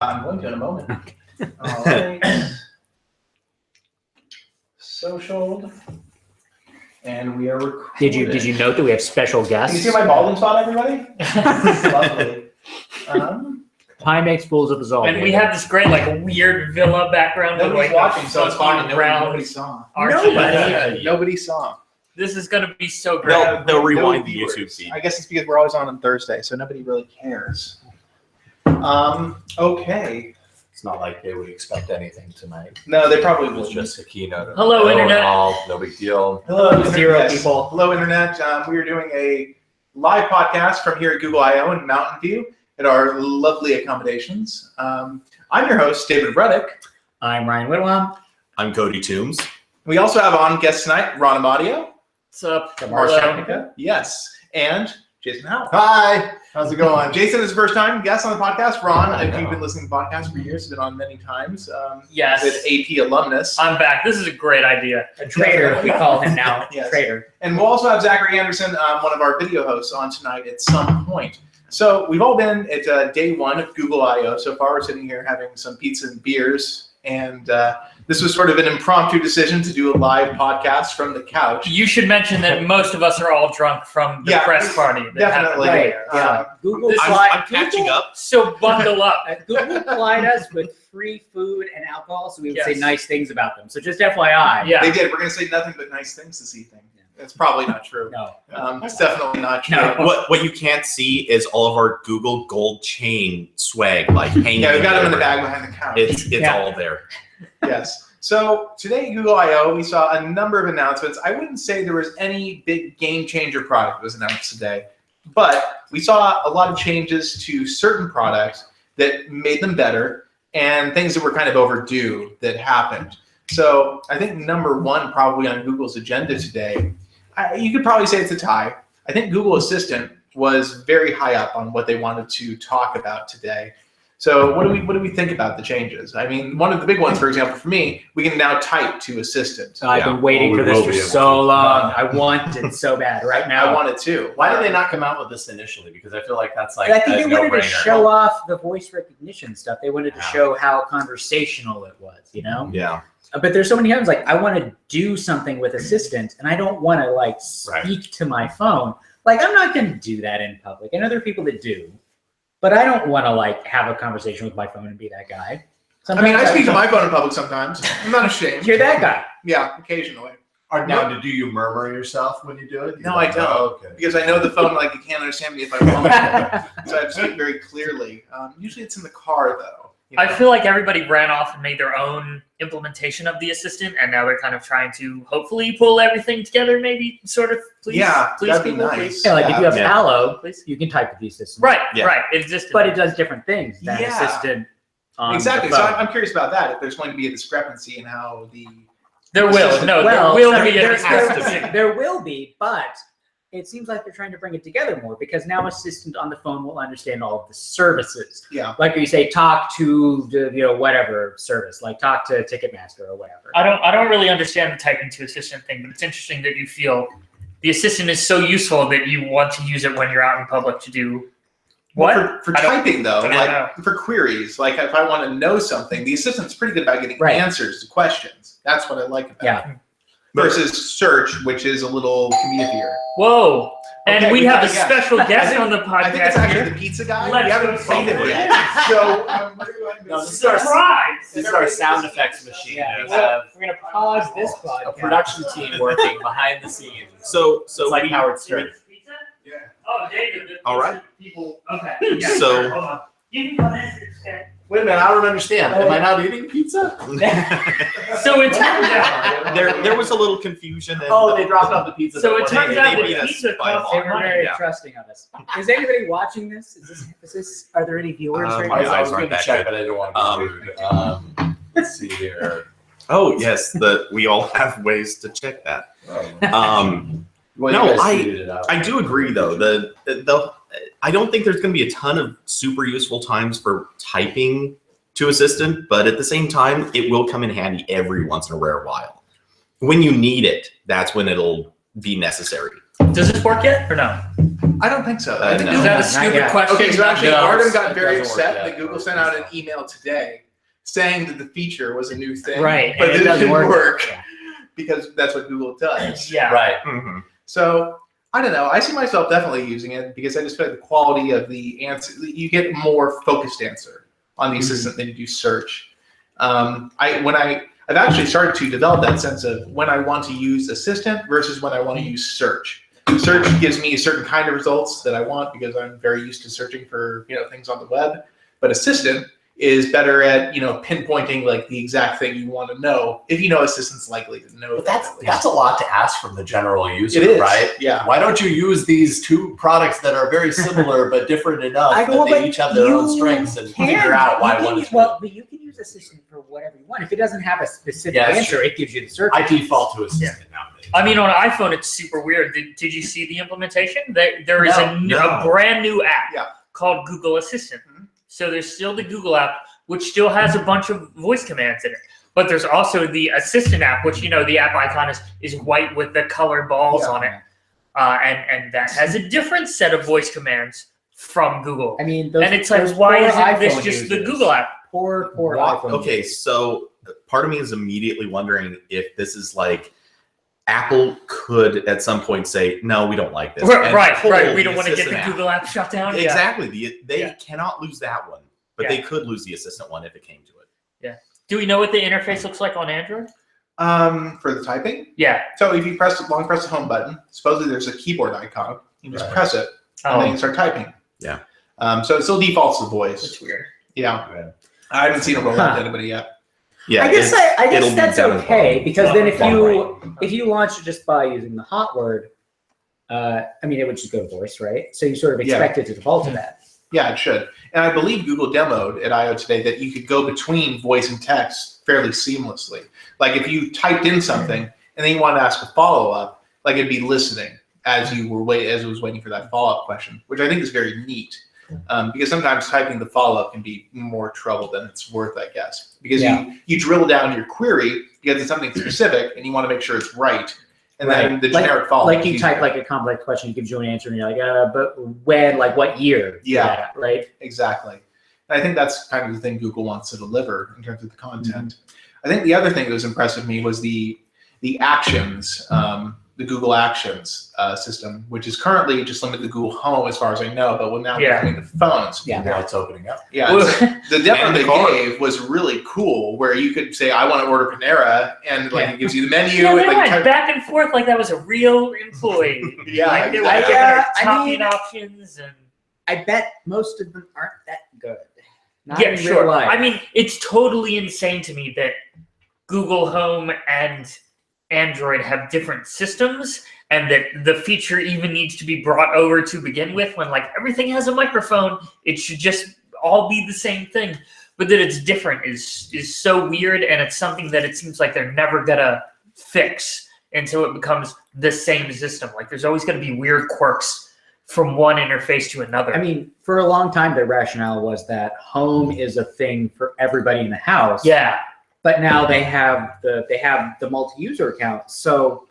I'm going to in a moment. All right. Socialed. And we are recording. Did you note that we have special guests? Can you see my balding spot, everybody? Lovely. Pie makes fools of us all. And we have this great, weird villa background. Nobody's watching, so it's fine. Nobody saw. Nobody saw. This is going to be so great. They'll rewind the YouTube feed. I guess it's because we're always on Thursday, so nobody really cares. Okay. It's not like they would expect anything tonight. No, they probably It was will. just a keynote. Hello, Internet. No big deal. Hello, Internet. Zero Yes. people. Hello, Internet. We are doing a live podcast from here at Google I/O in Mountain View at our lovely accommodations. I'm your host, David Ruddock. I'm Ryan Whitwam. I'm Cody Toombs. We also have on guest tonight, Ron Amadio. What's up? Marsha. Yes. And Jason Howell. Hi, how's it going? Jason is the first time guest on the podcast. Ron, if you've been listening to the podcast for years, has been on many times. Yes. With AP alumnus. I'm back. This is a great idea. A traitor, we call him now. Yes. Traitor. And we'll also have Zachary Anderson, one of our video hosts, on tonight at some point. So we've all been at day one of Google I/O. So far, we're sitting here having some pizza and beers. And this was sort of an impromptu decision to do a live podcast from the couch. You should mention that most of us are all drunk from the press party. That Definitely. happened. Yeah. Google I'm catching up. So bundle up. Google supplied us with free food and alcohol, so we would say Yes. nice things about them. So just FYI. Yeah. They did. We're going to say nothing but nice things this evening. It's probably not true. No. It's definitely not true. No. What you can't see is all of our Google Gold chain swag, hanging. Yeah, we've got them in the bag behind the couch. It's Yeah. all there. Yes. So today at Google I/O, we saw a number of announcements. I wouldn't say there was any big game changer product that was announced today, but we saw a lot of changes to certain products that made them better and things that were kind of overdue that happened. So I think number one probably on Google's agenda today, you could probably say it's a tie. I think Google Assistant was very high up on what they wanted to talk about today. So what do we think about the changes? I mean, one of the big ones, for example, for me, we can now type to Assistant. So I've been waiting for this for so long. I want it so bad right now. I want it too. Why did they not come out with this initially? Because I feel like that's like I think a they wanted to no-brainer. show off the voice recognition stuff. They wanted to show how conversational it was, Yeah. But there's so many times I want to do something with Assistant and I don't want to speak to my phone. I'm not going to do that in public. I know there are people that do, but I don't want to have a conversation with my phone and be that guy. Sometimes I speak to my phone in public sometimes. I'm not ashamed. You're that guy. Yeah, occasionally. Now, do you murmur yourself when you do it? No, I don't. Oh, okay. Because I know the phone you can't understand me if I want. So I speak very clearly. Usually it's in the car though. I feel like everybody ran off and made their own implementation of the assistant, and now they're kind of trying to hopefully pull everything together, maybe sort of. Please, that'd be Google, nice. please. Yeah, if you have Yeah. Allo, Please. you can type with the Assistant. Right, Yeah. right. It existed. But it does different things than Yeah. Assistant on Exactly. the So phone. I'm curious about that. If there's going to be a discrepancy in how the there will. Assistant- No, Well, there will I mean, be. there- It has to be. there will be, but it seems like they're trying to bring it together more because now Assistant on the phone will understand all of the services. Yeah. Like you say, talk to the whatever service, like talk to Ticketmaster or whatever. I don't really understand the typing to assistant thing, but it's interesting that you feel the assistant is so useful that you want to use it when you're out in public to do what? Well, for I don't- typing though, I don't know. for queries, if I want to know something, the assistant's pretty good about getting Right. answers to questions. That's what I like about Yeah. it. Versus search, which is a little communicator. Whoa. And Okay, we we have got a a guest. special guest on the I think it's podcast actually here. the pizza guy. Let's we haven't go seen him for it. yet. So No, this is our Surprise! This is our sound effects machine. Yeah. We have We're gonna pause this a podcast. production team working behind the scenes. So It's like we- Howard Stern. Pizza? Yeah. Oh, David. All right. People. Okay. So- Hold on. You can go next. Wait a minute, I don't understand. Am I not eating pizza? So it turns out. there was a little confusion. And Oh, they dropped off the pizza. So it that turns one out day. beat that us pizza by a costs They lot. were very Yeah. trusting of us. Is anybody watching this? Is this? Are there any viewers right My now? eyes I was aren't going to that check, good. but I didn't want to be rude. Let's see here. Oh yes, we all have ways to check that. Well, No, you guys figured it out. I do agree though. I don't think there's going to be a ton of super useful times for typing to Assistant, but at the same time, it will come in handy every once in a rare while. When you need it, that's when it'll be necessary. Does this work yet or no? I don't think so. I think No. Is that a Not stupid yet. question? Okay, so actually, No, Artem it got very doesn't work upset yet. that Google sent out an email today saying that the feature was a new thing, Right, but and it doesn't didn't work Yeah. because that's what Google does. Yeah. Right. Mhm. So I don't know. I see myself definitely using it because I just feel like the quality of the answer, you get more focused answer on the assistant than you do search. I've actually started to develop that sense of when I want to use assistant versus when I want to use search. Search gives me a certain kind of results that I want because I'm very used to searching for things on the web. But assistant is better at pinpointing like the exact thing you want to know if assistant's likely to know. But that's a lot to ask from the general user, It is, right? yeah. Why don't you use these two products that are very similar but different enough that But they each have their own you strengths and can- figure out why you can one use- is well, but you can use assistant for whatever you want. If it doesn't have a specific Yeah, that's answer, true. it gives you the search. I default to assistant nowadays. I mean, on an iPhone, it's super weird. Did you see the implementation? There is No. a brand new app Yeah. called Google Assistant. Mhm. So there's still the Google app, which still has a bunch of voice commands in it. But there's also the Assistant app, which the app icon is white with the colored balls Yeah. on it, and that has a different set of voice commands from Google. I mean, And it's like, why isn't this just the Google app? Poor iPhone. Okay, so part of me is immediately wondering if this is like Apple could at some point say, no, we don't like this. and Right. pull We the don't want to get assistant the app. Google app shut down. Exactly. They Yeah. cannot lose that one, but they could lose the assistant one if it came to it. Do we know what the interface looks like on Android? For the typing. Yeah. So if you press the home button, supposedly there's a keyboard icon. You just Right. press it and then Oh, you start typing. Yeah. So it still defaults to voice. that's weird. Yeah. Yeah. I haven't seen it roll out to anybody yet. Yeah, I guess it'll be that's down at the okay bottom. because then Bottom if you launch it just by using the hot word, I mean it would just go to voice, right? So you sort of expect it to default to that. Yeah, it should. And I believe Google demoed at I/O today that you could go between voice and text fairly seamlessly. Like if you typed in something and then you wanted to ask a follow-up, like it'd be listening as it was waiting for that follow-up question, which I think is very neat. Because sometimes typing the follow-up can be more trouble than it's worth, I guess. Because you drill down your query because it's something specific and you want to make sure it's right. And then the generic follow-up. Like you type like a complex question, it gives you an answer, and you're like, but when, like what year? Yeah. Right. Exactly. And I think that's kind of the thing Google wants to deliver in terms of the content. I think the other thing that was impressive to me was the actions, the Google Actions system, which is currently just limited to Google Home as far as I know, but will now be coming to phones. Yeah. Now it's opening up. Yeah. Well, The demo And they the car. gave was really cool, where you could say, "I want to order Panera," and like it gives you the menu. yeah, and, they like, went back and forth like that was a real employee. Yeah, like they were exactly. giving her I topping mean- options and I bet most of them aren't that good. Not yeah, in sure. real life. I mean, it's totally insane to me that Google Home and Android have different systems, and that the feature even needs to be brought over to begin with. When like everything has a microphone, it should just all be the same thing. But that it's different is so weird, and it's something that it seems like they're never gonna fix until it becomes the same system. Like there's always gonna be weird quirks from one interface to another. I mean, for a long time, the rationale was that home is a thing for everybody in the house. yeah, But now they have the multi-user account. So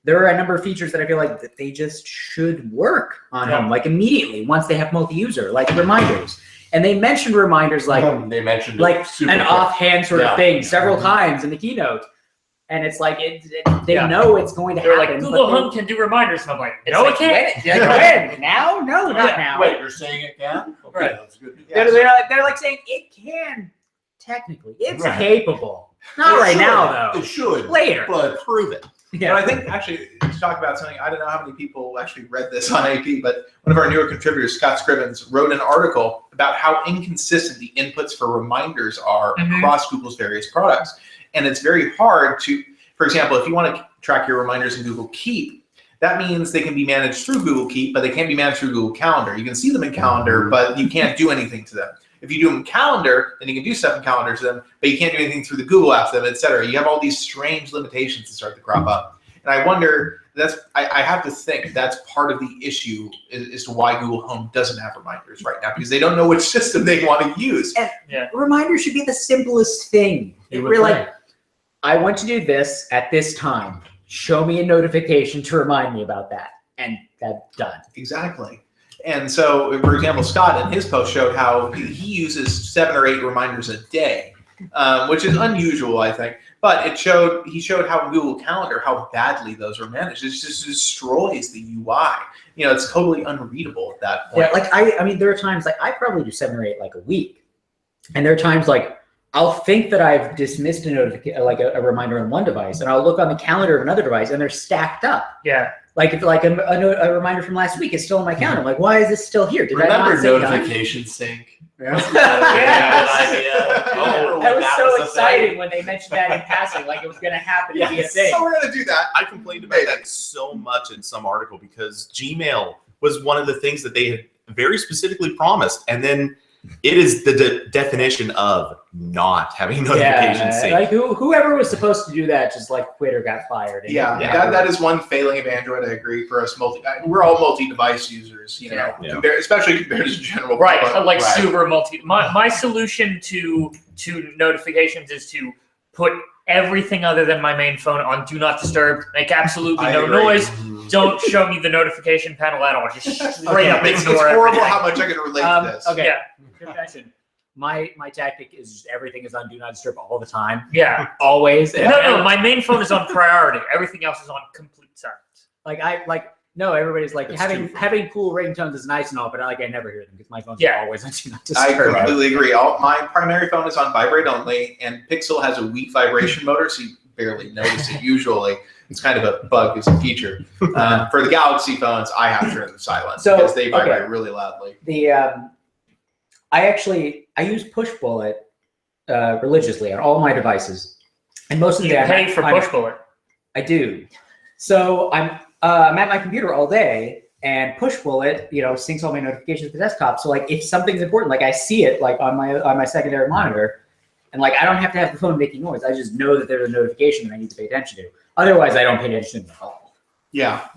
there are a number of features that I feel like that they just should work on home, like immediately once they have multi-user, like reminders. And they mentioned reminders like They mentioned it like super an quick. offhand sort of Yeah. thing several times in the keynote. And it's like they Yeah. know it's going to they're happen. like Google but they- Home can do reminders, and I'm like, it's no, like, it can't. When? Now? No, not Yeah, now. Wait, you're saying it can? Okay, Right. that's good. Yeah. They're like saying it can technically. It's Right. capable. Not It right should. now though. It should. Later. But Prove it. But I think actually to talk about something, I don't know how many people actually read this on AP, but one of our newer contributors, Scott Scrivens, wrote an article about how inconsistent the inputs for reminders are across Google's various products. And it's very hard to, for example, if you want to track your reminders in Google Keep, that means they can be managed through Google Keep, but they can't be managed through Google Calendar. You can see them in Calendar, but you can't do anything to them. If you do them in Calendar, then you can do stuff in Calendar to them, but you can't do anything through the Google apps to them, et cetera. You have all these strange limitations that start to crop up. And I wonder, I have to think that's part of the issue as to why Google Home doesn't have reminders right now, because they don't know which system they want to use. Reminders should be the simplest thing. We're like, I want to do this at this time. Show me a notification to remind me about that. and that's done. Exactly. And so, for example, Scott in his post showed how he uses 7 or 8 reminders a day, which is unusual, I think. But he showed how Google Calendar, how badly those are managed. It just destroys the UI. It's totally unreadable at that point. Yeah, like I mean, there are times like I probably do 7 or 8 like a week, and there are times like I'll think that I've dismissed a notification, like a reminder on one device, and I'll look on the calendar of another device, and they're stacked up. Yeah. Like if a reminder from last week is still on my calendar, I'm like, why is this still here? Did Remember I not say notification sync? Yeah. Oh, That was so exciting when they mentioned that in passing, like it was going to happen to be a thing. So we're going to do that. I complained about that so much in some article because Gmail was one of the things that they had very specifically promised, and then it is the definition of not having notification sync. Like whoever was supposed to do that just like quit or got fired. That is one failing of Android. I agree. For us, we're all multi-device users, especially compared to general. Right, super multi. My solution to notifications is to put everything other than my main phone on Do Not Disturb. Make absolutely no noise. Don't show me the notification panel at all. Just straight up It's ignore horrible everything. how much I can relate to this. Okay. Yeah. Confession. My tactic is just everything is on Do Not Disturb all the time. Yeah. Always. No, my main phone is on priority. Everything else is on complete silence. Everybody's like It's having cool ringtones is nice and all, but I never hear them because my phone's always on Do Not I Disturb. completely agree. My primary phone is on vibrate only, and Pixel has a weak vibration motor, so you barely notice it usually. It's kind of a bug, it's a feature. For the Galaxy phones, I have to turn them silent because they vibrate really loudly. I use Push Bullet religiously on all my devices, and most of the You day pay for Push Bullet. I do. So I'm at my computer all day, and Push Bullet, syncs all my notifications to the desktop. So like, if something's important, like I see it like on my secondary monitor, and like I don't have to have the phone making noise. I just know that there's a notification that I need to pay attention to. Otherwise, I don't pay attention at all. Yeah.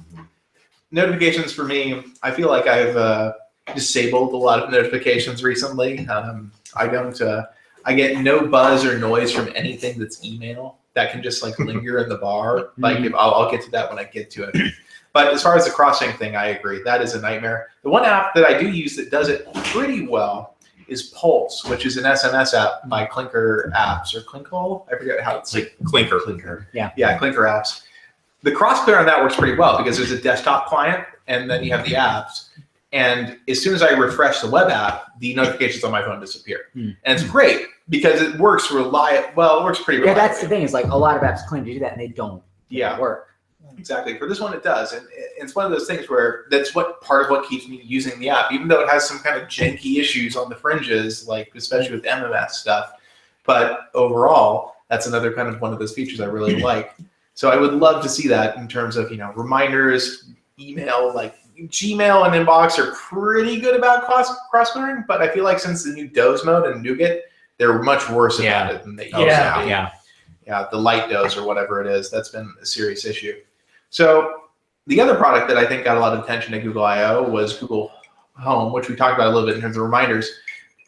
Notifications for me, I feel like I've disabled a lot of notifications recently. I get no buzz or noise from anything that's email that can just like linger in the bar. Like I'll get to that when I get to it. But as far as the crossing thing, I agree. That is a nightmare. The one app that I do use that does it pretty well is Pulse, which is an SMS app by Clinker Apps or Clinkle. I forget how it's like Clinker. Yeah, Clinker Apps. The crossplay on that works pretty well because there's a desktop client and then you have the apps. And as soon as I refresh the web app, the notifications on my phone disappear. And it's great because it works it works pretty reliably. Yeah, that's the thing is like a lot of apps claim to do that and they don't work. Exactly. For this one, it does. And it's one of those things where that's part of what keeps me using the app, even though it has some kind of janky issues on the fringes, like especially with MMS stuff. But overall, that's another kind of one of those features I really like. So I would love to see that in terms of, reminders, email, like Gmail and Inbox are pretty good about cross-clearing, but I feel like since the new Doze mode and Nougat, they're much worse about it than they used to be. Yeah, the light Doze or whatever it is, that's been a serious issue. So the other product that I think got a lot of attention at Google I/O was Google Home, which we talked about a little bit in terms of reminders.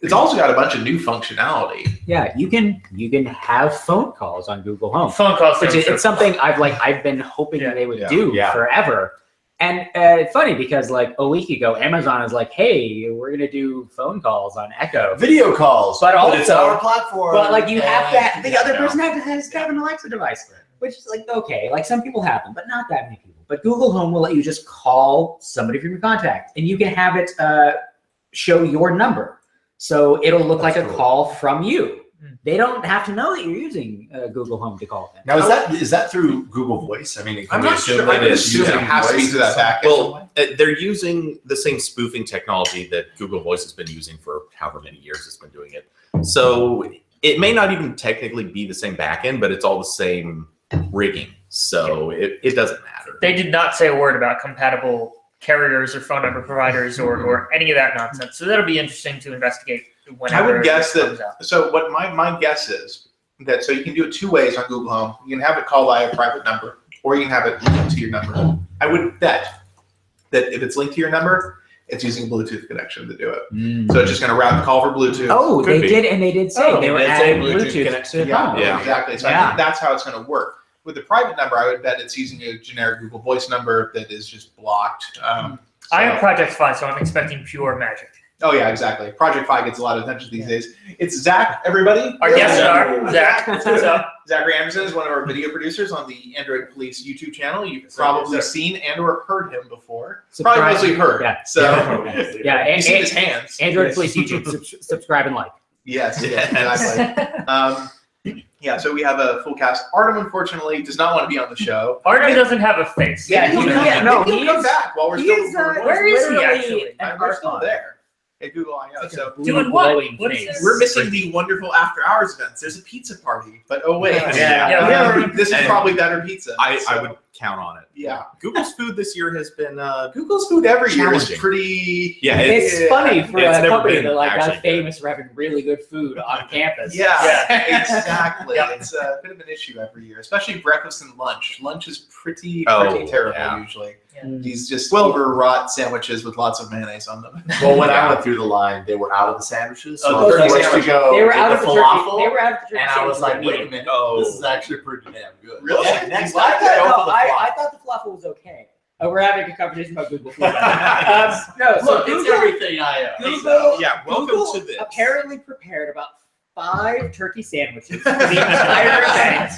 It's also got a bunch of new functionality. Yeah, you can have phone calls on Google Home. Phone calls, which is something I've been hoping that they would do forever. And it's funny because like a week ago, Amazon is like, "Hey, we're gonna do phone calls on Echo, video calls, but also it's our platform." But like you have to, the other person has to have an Alexa device, which is like okay, like some people have them, but not that many people. But Google Home will let you just call somebody from your contact, and you can have it show your number, so it'll look like a call from you. They don't have to know that you're using Google Home to call them. Now, is that through Google Voice? I mean, I'm not sure. I assume it has to be through that back end. Well, they're using the same spoofing technology that Google Voice has been using for however many years it's been doing it. So it may not even technically be the same backend, but it's all the same rigging. So it doesn't matter. They did not say a word about compatible carriers or phone number providers or any of that nonsense. So that'll be interesting to investigate. I would guess that. So what my guess is that so you can do it two ways on Google Home. You can have it call via a private number, or you can have it linked to your number. I would bet that if it's linked to your number, it's using a Bluetooth connection to do it. So it's just going to route the call for Bluetooth. Oh, they did say they were adding Bluetooth to the phone. Yeah, exactly. So I think that's how it's going to work. with the private number, I would bet it's using a generic Google Voice number that is just blocked. I have Project Fi, so I'm expecting pure magic. Oh yeah, exactly. Project Fi gets a lot of attention these days. It's Zach, everybody. Our guest star, Zach. What's up? Zachary Anderson is one of our video producers on the Android Police YouTube channel. You've probably seen and or heard him before. Probably mostly heard. Yeah. So you've seen his hands. Android Police YouTube, subscribe and like. Yes, exactly. Yeah, so we have a full cast. Artem, unfortunately, does not want to be on the show. Artem doesn't have a face. Yeah, he'll come back while we're still recording. Where is he actually? We're still there at Google I/O. So doing what? What is this? we're missing the wonderful after hours events. There's a pizza party, but oh wait, this is probably better pizza. I would count on it. Yeah, Google's food this year has been Google's food every year is challenging. pretty. Yeah, it's funny for it's a never company been that like got actually famous for having really good food on campus. Yeah, exactly. Yeah. It's a bit of an issue every year, especially breakfast and lunch. Lunch is pretty terrible usually. Yeah. These just overwrought sandwiches with lots of mayonnaise on them. Well, when I went through the line, they were out of the sandwiches. So Oh, I was turkey forced to go They were with out of the the falafel. turkey. They were out of the turkey. And I was like, wait a sandwich. minute, Oh. this is actually pretty damn good. Really? Yeah, next I time, thought, go no, for the I falafel. thought the falafel was okay. We're having a conversation about Google Food. No, so Look, it's Google, everything I am. Google, Yeah, welcome Google to this. apparently prepared about 5 turkey sandwiches for the entire event.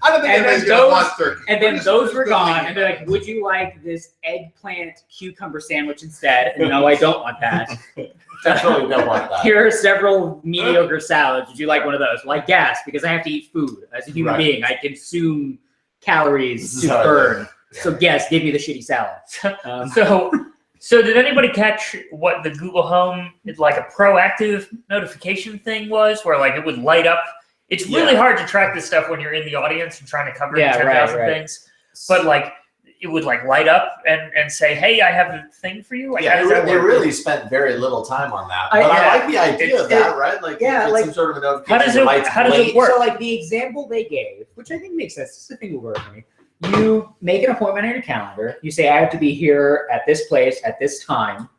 I don't think And anybody's then gonna those- want turkey. And then We're those just were gonna gone, leave and it. they're like, would you like this eggplant cucumber sandwich instead? And no, I don't want that. Definitely don't want that. Here are several mediocre salads. Would you like one of those? Like gas, because I have to eat food. As a human Right. being, I consume calories This is to how I burn. live. So yes, give me the shitty salad. So did anybody catch what the Google Home, like a proactive notification thing was, where like it would light up? It's really hard to track this stuff when you're in the audience and trying to cover 10,000 things. But like it would like light up and say, "Hey, I have a thing for you." Like, how does that they work? really spent very little time on that. I But I like the idea of that, right? Like, yeah, it's like- some sort of a notification. How does it work? So like the example they gave, which I think makes sense. This is the thing will work for me. You make an appointment on your calendar. You say, I have to be here at this place at this time.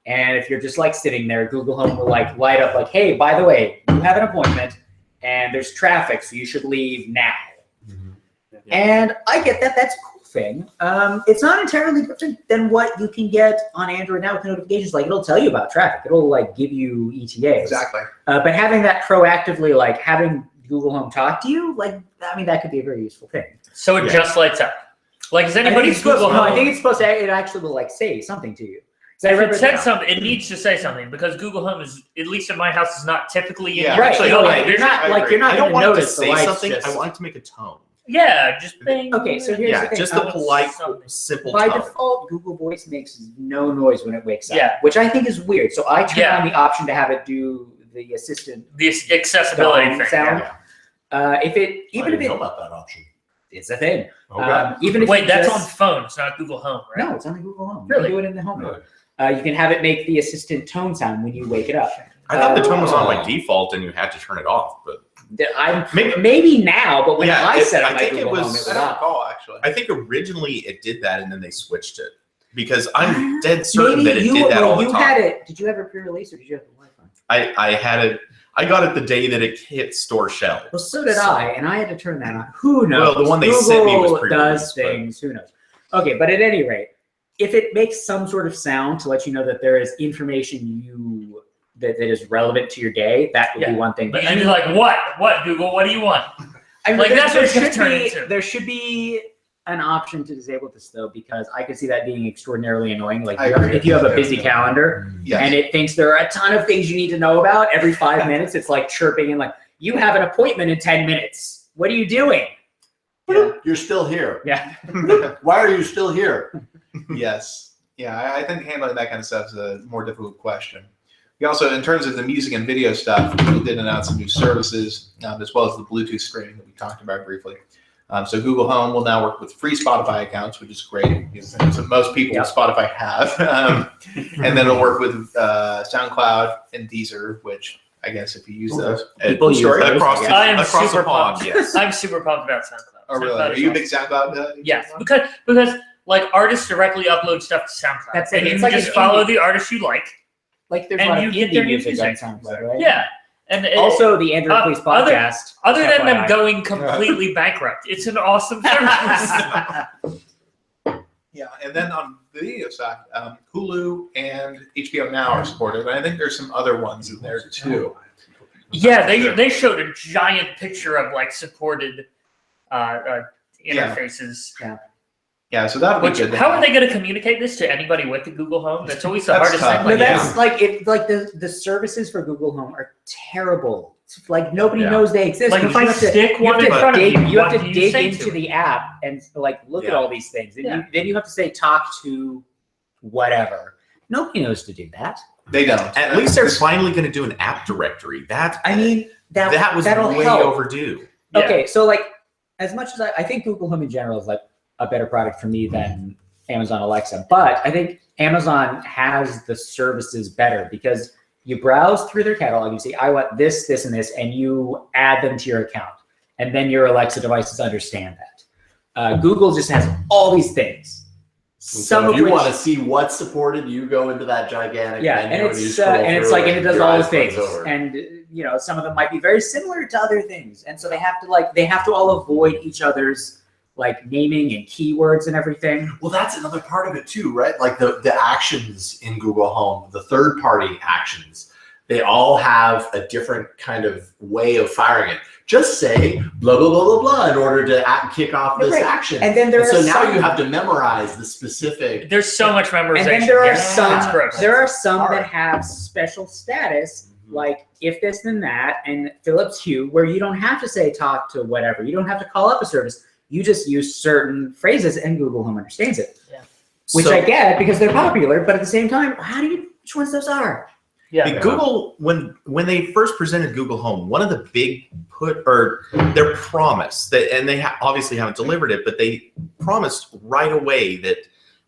And if you're just like sitting there, Google Home will like light up like, hey, by the way, you have an appointment and there's traffic, so you should leave now. And I get that. That's a cool thing. It's not entirely different than what you can get on Android now with notifications. Like it'll tell you about traffic. It'll like give you ETAs. Exactly. But having that proactively, like having Google Home talk to you, like, I mean, that could be a very useful thing. So it just lights up. Like, is I think anybody's it's supposed, Google no, Home? I think it's supposed to, it actually will like say something to you. So I If it remember said that. something, it needs to say something because Google Home is, at least in my house, is not typically in Yeah, your- Right, Actually, no, no, like, you're not I like agree. you're not I going don't to want it to notice the say lights something. just- I want it to make a tone. Yeah, just bing. Okay, so here's the Yeah, thing. just the polite, Something. simple By tone. default, Google Voice makes no noise when it wakes up, Yeah. which I think is weird. So I turn Yeah. on the option to have it do the assistant The accessibility dong thing. sound. Yeah. If it even if I didn't know it about that option. it's a thing. Okay. Even if Wait, you that's just, on phones, not Google Home, right? No, it's on the Google Home. Really? You can do it in the home. Really? You can have it make the assistant tone sound when you wake it up. I thought the tone was on by default and you had to turn it off, but Maybe now, but when Yeah, I set I up my think it Google was- Home, it I was don't off. recall actually. I think originally it did that and then they switched it because I'm dead certain Maybe that it you, did that all when the you had time. it. Did you have it pre-release or did you have the Wi-Fi? I had it. I got it the day that it hit store shelves. Well, so did I, and I had to turn that on. Who knows? Well, the one they Google sent me was does pre-released, but- things. Who knows? Okay, but at any rate, if it makes some sort of sound to let you know that there is information that is relevant to your day, that would be one thing. But But you'd be like, what, Google? What do you want? I mean, like, that's what it's gonna should turn be, into. there should be an option to disable this though, because I could see that being extraordinarily annoying. Like I agree. if you have a busy calendar Yes. and it thinks there are a ton of things you need to know about every 5 minutes, it's like chirping and like, you have an appointment in 10 minutes. What are you doing? Yeah. You're still here. Yeah. Why are you still here? Yes. Yeah, I think handling that kind of stuff is a more difficult question. We also, in terms of the music and video stuff, we did announce some new services, as well as the Bluetooth streaming that we talked about briefly. So Google Home will now work with free Spotify accounts, which is great. Because most people with Spotify have. And then it'll work with SoundCloud and Deezer, which I guess if you use those. People use those, across, I guess. I am across super the pond. pumped. Yes. I'm super pumped about SoundCloud. Oh, really? SoundCloud Are is you a awesome. big SoundCloud? Yes, because like artists directly upload stuff to SoundCloud. That's it. And you It's like just an follow indie- the artist you like. Like there's And a lot you of get their indie new music on music. SoundCloud, right? Yeah. And Also, the Android Police podcast. Other than them FYI. going completely bankrupt, it's an awesome service. Yeah, and then on the video side, Hulu and HBO Now are supported, and I think there's some other ones in there too. Yeah, they showed a giant picture of like supported interfaces. Yeah, so that would be good. How are they going to communicate this to anybody with the Google Home? That's always the hardest tough. thing. No, that's like the services for Google Home are terrible. It's like nobody knows they exist. Like, you if I have to, stick you one have in to front of dig, you, you have what to do you dig say into to the app and like look at Yeah. all these things, and then you have to say talk to whatever. Nobody knows to do that. They don't. At least they're finally going to do an app directory. That was that'll way help. overdue. Yeah. Okay, so like as much as I think Google Home in general is like a better product for me than Amazon Alexa, but I think Amazon has the services better because you browse through their catalog, you say, I want this, this, and this, and you add them to your account. And then your Alexa devices understand that. Google just has all these things. So if you want to see what's supported, you go into that gigantic menu and you it's scroll and it's through like and it does all the your eyes things, glaze over. and some of them might be very similar to other things, and so they have to all avoid each other's like naming and keywords and everything. Well, that's another part of it too, right? Like the actions in Google Home, the third-party actions, they all have a different kind of way of firing it. Just say blah blah blah blah blah in order to kick off this action. And then now you have to memorize the specific. There's so much memorization. And then there are It's gross. some that have special status, like if this then that, and Philips Hue, where you don't have to say talk to whatever. You don't have to call up a service. You just use certain phrases, and Google Home understands it. Yeah. Which I get because they're popular, but at the same time, which ones those are? Yeah. Google, when they first presented Google Home, one of the big their promise that, and they obviously haven't delivered it, but they promised right away that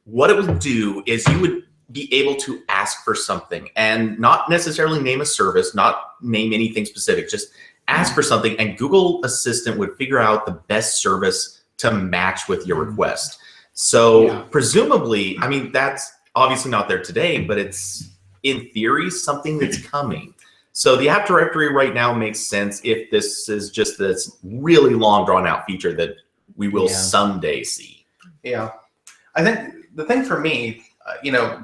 what it would do is you would be able to ask for something and not necessarily name a service, not name anything specific, just ask for something, and Google Assistant would figure out the best service to match with your request. So presumably, I mean, that's obviously not there today, but it's in theory something that's coming. So the app directory right now makes sense if this is just this really long drawn out feature that we will someday see. Yeah. I think the thing for me,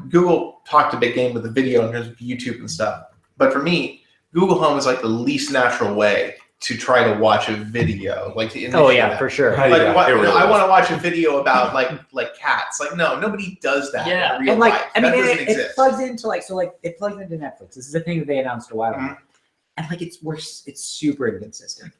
Google talked a big game with the video in terms of YouTube and stuff. But for me, Google Home is like the least natural way to try to watch a video. Like to initiate that. For sure. Like, really I want to watch a video about like cats. Like, no, nobody does that in real And like, life. I mean, That doesn't it exist. plugs into it plugs into Netflix. This is a thing that they announced a while ago, and like it's super inconsistent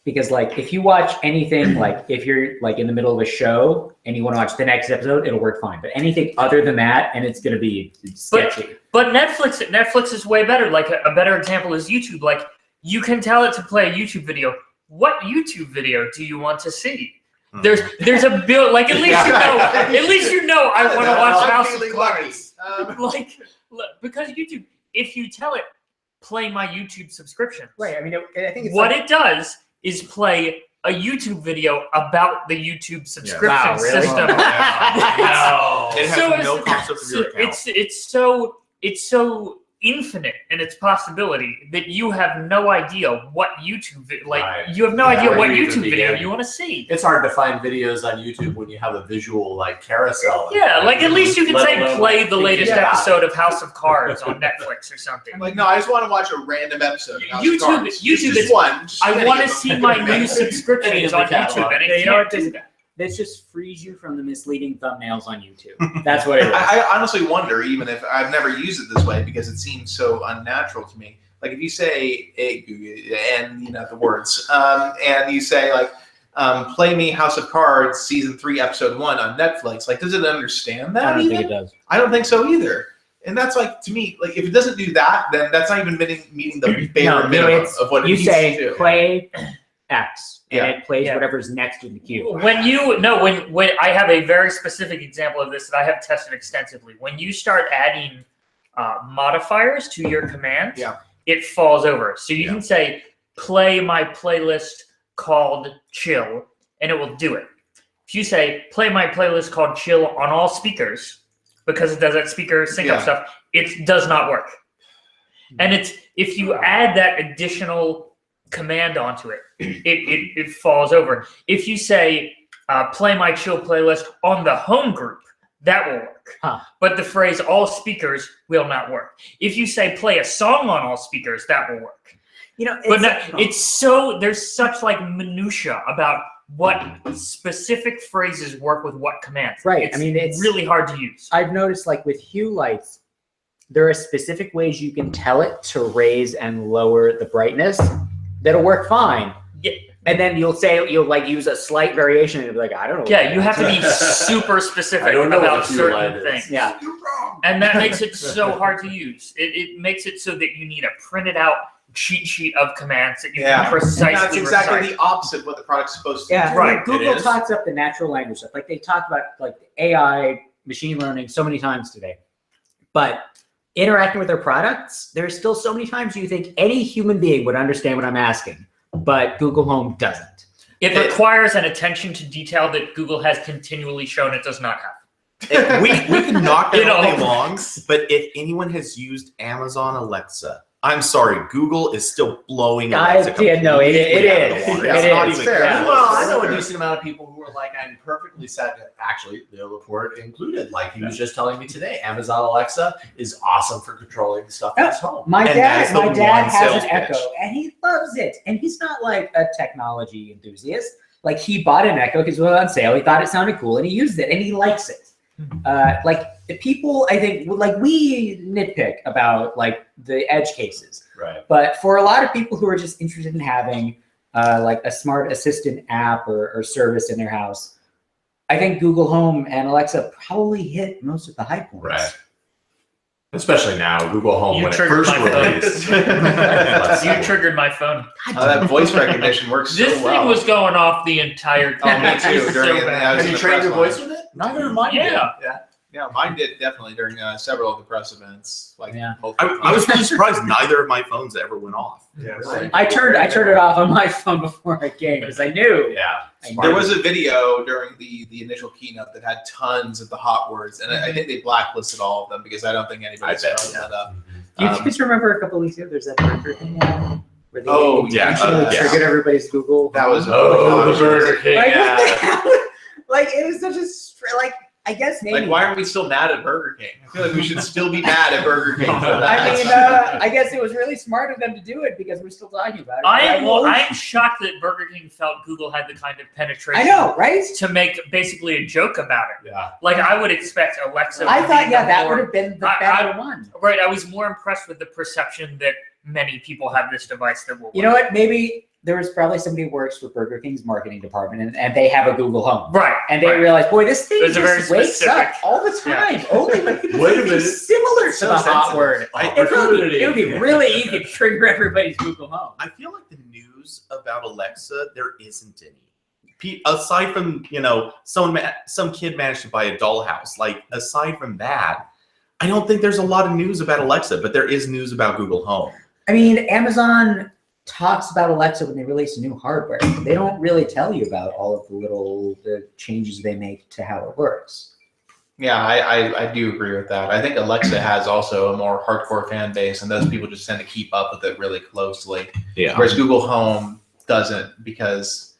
because like if you watch anything, like if you're like in the middle of a show and you want to watch the next episode, it'll work fine. But anything other than that, and it's gonna be sketchy. But Netflix is way better. Like a better example is YouTube. Like you can tell it to play a YouTube video. What YouTube video do you want to see? There's a bill. Like at least you know I want to watch House of Cards. Because YouTube, if you tell it play my YouTube subscription, Right. I mean, I think it's what it does is play a YouTube video about the YouTube subscription Wow, really? system. No. It has no it's- concept of your account. It's so infinite in its possibility that you have no idea what YouTube you have no idea what YouTube video you want to see. It's hard to find videos on YouTube when you have a visual like carousel. Yeah, like at least you can Let say alone play the thinking latest about it. episode of House of Cards on Netflix or something. I'm like, no, I just want to watch a random episode. of House of Cards. YouTube Just is one. Just I any want to of them. see my new subscriptions on YouTube, and it can't do that. This just frees you from the misleading thumbnails on YouTube. That's what it is. I honestly wonder, even if I've never used it this way, because it seems so unnatural to me. Like if you say and the words, and you say like, play me House of Cards season 3 episode 1 on Netflix. Like, does it understand that? I don't even? think it does. I don't think so either. And that's like, to me, like if it doesn't do that, then that's not even meeting the bare minimum of what it you needs say to do. play X, and it plays Yeah. whatever's next in the queue. When I have a very specific example of this that I have tested extensively. When you start adding modifiers to your command, it falls over. So you can say, play my playlist called Chill, and it will do it. If you say, play my playlist called Chill on all speakers, because it does that speaker sync up stuff, it does not work. And it's if you add that additional command onto it, it falls over. If you say play my chill playlist on the home group, that will work. But the phrase all speakers will not work. If you say play a song on all speakers, that will work. There's such like minutia about what specific phrases work with what commands. Right. It's really hard to use. I've noticed like with hue lights, there are specific ways you can tell it to raise and lower the brightness that'll work fine. Yeah. And then you'll like use a slight variation and it'll be like, I don't know. Yeah, you have to be super specific about certain things. Yeah. You're wrong. And that makes it so hard to use. It makes it so that you need a printed out cheat sheet of commands that you can precisely That's exactly recite. the opposite of what the product's supposed to Yeah, do. right. Google talks up the natural language stuff. Like they talked about like AI, machine learning so many times today. But interacting with their products, there's still so many times you think any human being would understand what I'm asking, but Google Home doesn't. It requires an attention to detail that Google has continually shown it does not have. We can knock that all day long, but if anyone has used Amazon Alexa, I'm sorry, Google is still blowing Alexa it is. out of the water. It It's not is. even Fair. close. Well, I know a decent amount of people who are like, I'm perfectly set. Actually, the report included, like he was just telling me today, Amazon Alexa is awesome for controlling stuff in his home. My And that is dad the has one sales an Echo, pitch. and he loves it. And he's not like a technology enthusiast. Like he bought an Echo because it was on sale. He thought it sounded cool, and he used it, and he likes it. Like the people, I think, like we nitpick about like the edge cases, Right. but for a lot of people who are just interested in having like a smart assistant app or service in their house, I think Google Home and Alexa probably hit most of the high points. Right. Especially now, Google Home You when it triggered first my phone. released. You triggered my phone. That voice recognition works so This well. thing was going off the entire time. Oh, me too. It was During so the- bad. I was Have in you the trained your press voice with it? Neither of mine did. Yeah. Yeah, mine did definitely during several of the press events. Like, Yeah. I was really surprised neither of my phones ever went off. Yeah. Really? I turned it off on my phone before I came because I knew. Yeah. There was a video during the initial keynote that had tons of the hot words, and I think they blacklisted all of them because I don't think anybody's I bet, throwing that up. Do you guys remember a couple weeks ago? There's that Burger King one where they yeah. intentionally triggered everybody's Google. That was Oh, the Burger King. Like, Yeah. what the hell? Like it was such a like. I guess maybe. Like, why are we still mad at Burger King? I feel like we should still be mad at Burger King for that. I mean, I guess it was really smart of them to do it because we're still talking about it. I'm shocked that Burger King felt Google had the kind of penetration. I know, right? To make basically a joke about it. Yeah. Like I would expect Alexa. I to thought, be yeah, the that more- would have been the I- better one. Right, I was more impressed with the perception that many people have this device that will. You know what? Maybe there was probably somebody who works for Burger King's marketing department, and they have a Google Home. Right, And they right. realize, boy, this thing There's a very just wakes specific- up all the time. Only when people Wait a think minute. it's similar to So the hot sensitive. word. Opportunity. It would be really easy to trigger everybody's Google Home. I feel like the news about Alexa, there isn't any. Aside from, some kid managed to buy a dollhouse. Like, aside from that, I don't think there's a lot of news about Alexa, but there is news about Google Home. I mean, Amazon talks about Alexa when they release new hardware. They don't really tell you about all of the changes they make to how it works. Yeah, I do agree with that. I think Alexa has also a more hardcore fan base, and those people just tend to keep up with it really closely. Yeah. Whereas Google Home doesn't, because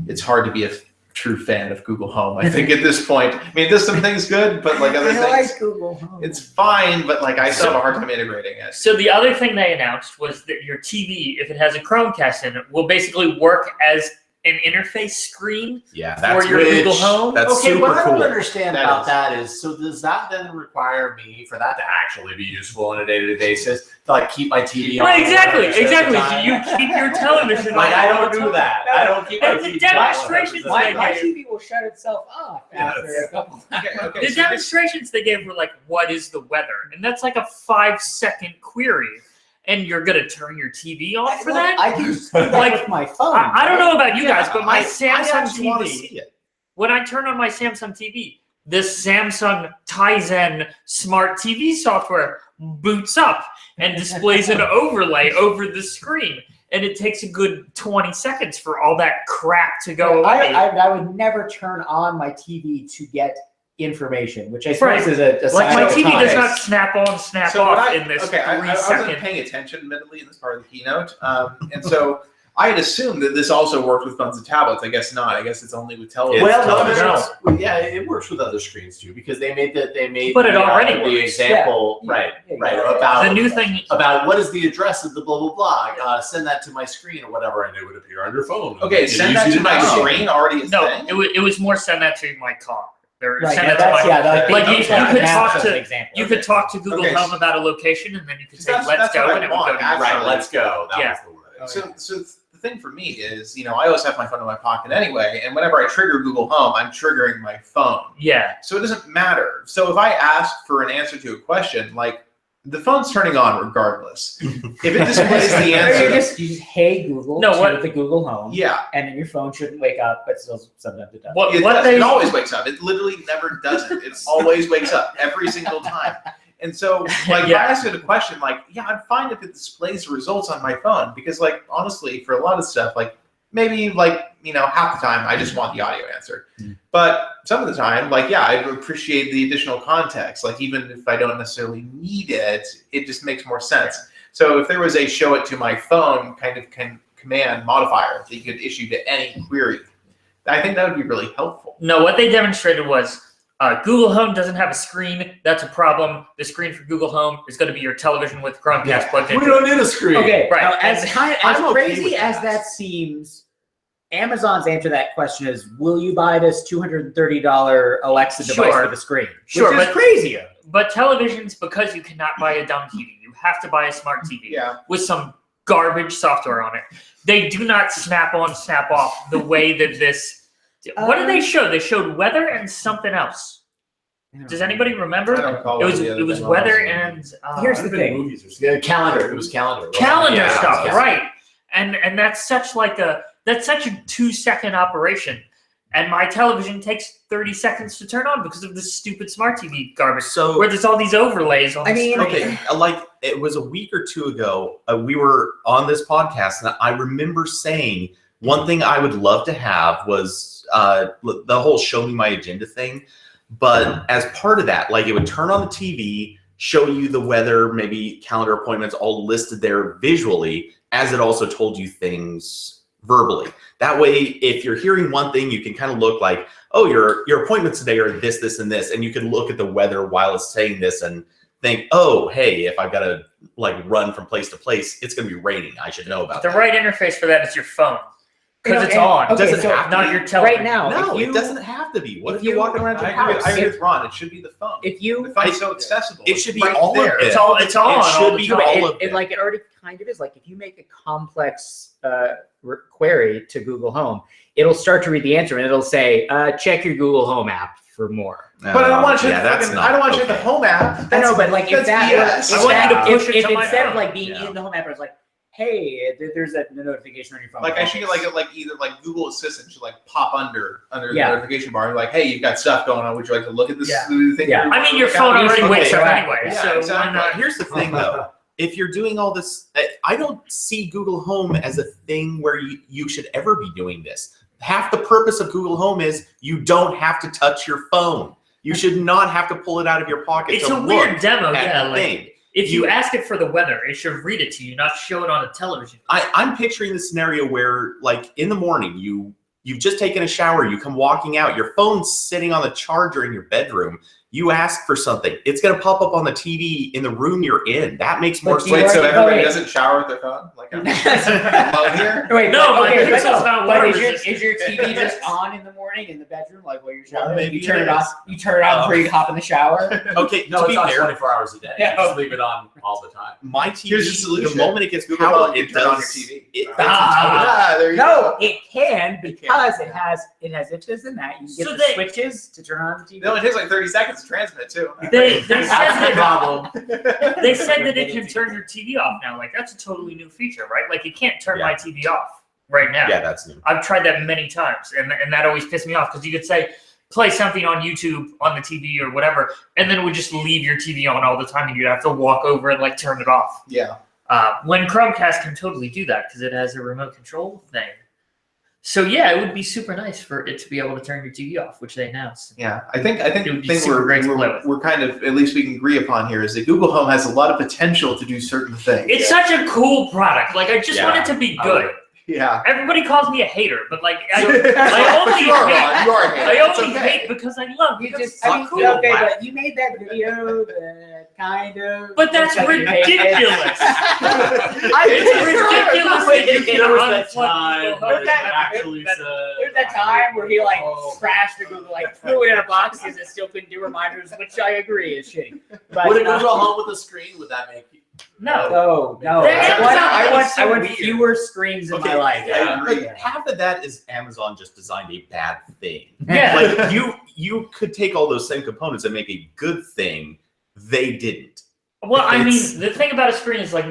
it's hard to be a true fan of Google Home. I think at this point, I mean, there's some things good, but like other I things, like Google Home. it's fine. But like, I still have a hard time integrating it. So the other thing they announced was that your TV, if it has a Chromecast in it, will basically work as an interface screen Yeah, for that's your Google Home. That's Okay, super what I don't cool. understand That about is. that is, so does that then require me, for that to actually be useful on a day-to-day basis, to like keep my TV on? Right, exactly. 100% of the So time? you keep your television Like, on I all don't the do time. that. I don't keep my And the TV demonstrations on 100% of the they time. My gave- TV will shut itself off after Yes. a couple Okay, hours. okay. The So this, demonstrations they gave were like, what is the weather? And that's like a 5-second query. And you're going to turn your TV on for that? I can just do that Like, with my phone. I don't know about you Yeah, guys, but my I Samsung actually want to TV, see it. when I turn on my Samsung TV, the Samsung Tizen smart TV software boots up and displays an overlay over the screen. And it takes a good 20 seconds for all that crap to go away. I would never turn on my TV to get information, which I suppose is a like sign my of the TV does times. not snap on, snap So off in this I 3 wasn't second. paying attention, admittedly, in this part of the keynote, and so I had assumed that this also worked with phones and tablets. I guess not. I guess it's only with television. Well, yeah, it works with other screens too because they made But it already the works. example right about The new thing. about what is the address of the blah blah blah. Send that to my screen or whatever, and it would appear on your phone. Okay, send that to my screen already. No, it was more send that to my car. Right, Send yeah, it to my that's, like you could talk as an to example. you could talk to Google Okay, Home about a location, and then you could say That's let's go, what I and it would want, go to actually. Right, let's go. That Yeah. was the word. So the thing for me is, I always have my phone in my pocket anyway, and whenever I trigger Google Home, I'm triggering my phone. Yeah. So it doesn't matter. So if I ask for an answer to a question, like the phone's turning on regardless. If it displays the Or answer, you just hey Google to the Google Home. yeah. And then your phone shouldn't wake up, but still sometimes it does. It always wakes up. It literally never doesn't. It always wakes up every single time. And so, if I ask it a question, I'm fine if it displays the results on my phone because, honestly, for a lot of stuff, maybe, half the time I just want the audio answer. But some of the time, I appreciate the additional context. Even if I don't necessarily need it, it just makes more sense. So if there was a show it to my phone kind of command modifier that you could issue to any query, I think that would be really helpful. No, what they demonstrated was Google Home doesn't have a screen. That's a problem. The screen for Google Home is going to be your television with Chromecast plugged into We don't need a screen. Okay, Right. now, as I'm okay crazy with as that seems, Amazon's answer to that question is, will you buy this $230 Alexa device Sure. with a screen? Sure, Which is but- crazy. But televisions, because you cannot buy a dumb TV, you have to buy a smart TV with some garbage software on it. They do not snap on, snap off the way that this. What did they show? They showed weather and something else. Does anybody remember? I don't recall. It was weather and Here's the thing. Movies or calendar. It was calendar. calendar Yeah, stuff, yeah. right? And that's such a 2-second operation. And my television takes 30 seconds to turn on because of this stupid smart TV garbage. So Where there's all these overlays on the screen. okay, it was a week or two ago. We were on this podcast, and I remember saying one thing I would love to have was the whole show me my agenda thing. But as part of that, it would turn on the TV, show you the weather, maybe calendar appointments, all listed there visually, as it also told you things verbally. That way, if you're hearing one thing, you can kind of look like, oh, your appointments today are this, this, and this, and you can look at the weather while it's saying this and think, oh, hey, if I've got to run from place to place, it's going to be raining. I should know about The that. right interface for that is your phone. Because it's and- on. okay, Doesn't so have not your television. Right now, No, if you, it doesn't have to be. What if if you're you- walking around the I house? agree with Ron. It should be the phone. if you, The phone's so accessible. It should be right all there. of it. It's on It all should the be time. all of it already kind of is. If you make a complex query to Google Home, it'll start to read the answer and it'll say, check your Google Home app for more. But I don't want to check. Yeah, that's not I don't want to check the okay. home app. I know, but if that's that BS. were, I want you to push it if to my instead of phone. being Yeah. in the home app, it's hey, there's a notification on your phone. I should get either Google Assistant should pop under Yeah. the notification bar. Hey, you've got stuff going on. Would you like to look at this Yeah. thing? Yeah. I mean, your phone already Okay, wakes up right. anyway. Yeah, So exactly. why not? Here's the thing, though. If you're doing all this, I don't see Google Home as a thing where you should ever be doing this. Half the purpose of Google Home is you don't have to touch your phone. You should not have to pull it out of your pocket It's to a look weird demo, at yeah. the thing. If you ask it for the weather, it should read it to you, not show it on a television. I'm picturing the scenario where, in the morning, you've just taken a shower, you come walking out, your phone's sitting on the charger in your bedroom. You ask for something, it's going to pop up on the TV in the room you're in. That makes more But sense. you Wait, so already- everybody wait. doesn't shower with their phone? I'm alone here? Wait, No, but, my okay, pixel's but, not but water is resistant. your TV just on in the morning in the bedroom, while you're showering? maybe you turn it it on. is. You turn it on before you hop in the shower. Okay, No, to it's be on fair, 24 hours a day. Yeah. Just leave it on all the time. my TV, Here's the solution. the moment it gets Google power, Home, you it turn on does. your TV. It, There you No, go. it can It because can. it has if this and that. You can get So the they- switches to turn on the TV. It only takes 30 seconds to transmit too. They said That's the that problem. they said that it can turn your TV off now. That's a totally new feature, right? It can't turn my TV off right now. Yeah, that's new. I've tried that many times, and that always pissed me off because you could say, play something on YouTube on the TV or whatever, and then it would just leave your TV on all the time, and you'd have to walk over and turn it off. Yeah. When Chromecast can totally do that because it has a remote control thing. So yeah, it would be super nice for it to be able to turn your TV off, which they announced. Yeah, I think It the would be thing super great to play with. we're kind of, at least we can agree upon here, is that Google Home has a lot of potential to do certain things. It's such a cool product. Like, I just want it to be good. Yeah. Everybody calls me a hater, but like I But only you are, hate. Ron, you are a hater. I It's only okay. hate because I love You it. just, It's I mean, cool. okay, but you made that video that kind of. But that's looks like you hated it. ridiculous. It's ridiculous that you can There was that unplug time Google where Home. it actually said. There's that time where he like trashed the Google, like threw it in a box because it still couldn't do reminders, which I agree is shitty. But Would a Google Home with a screen, would that make you? No. no. That I want so I want weird. fewer screens in my life. Yeah. But half of that is Amazon just designed a bad thing. Yeah. Like you could take all those same components and make a good thing. They didn't. Well, I It's- mean, the thing about a screen is like,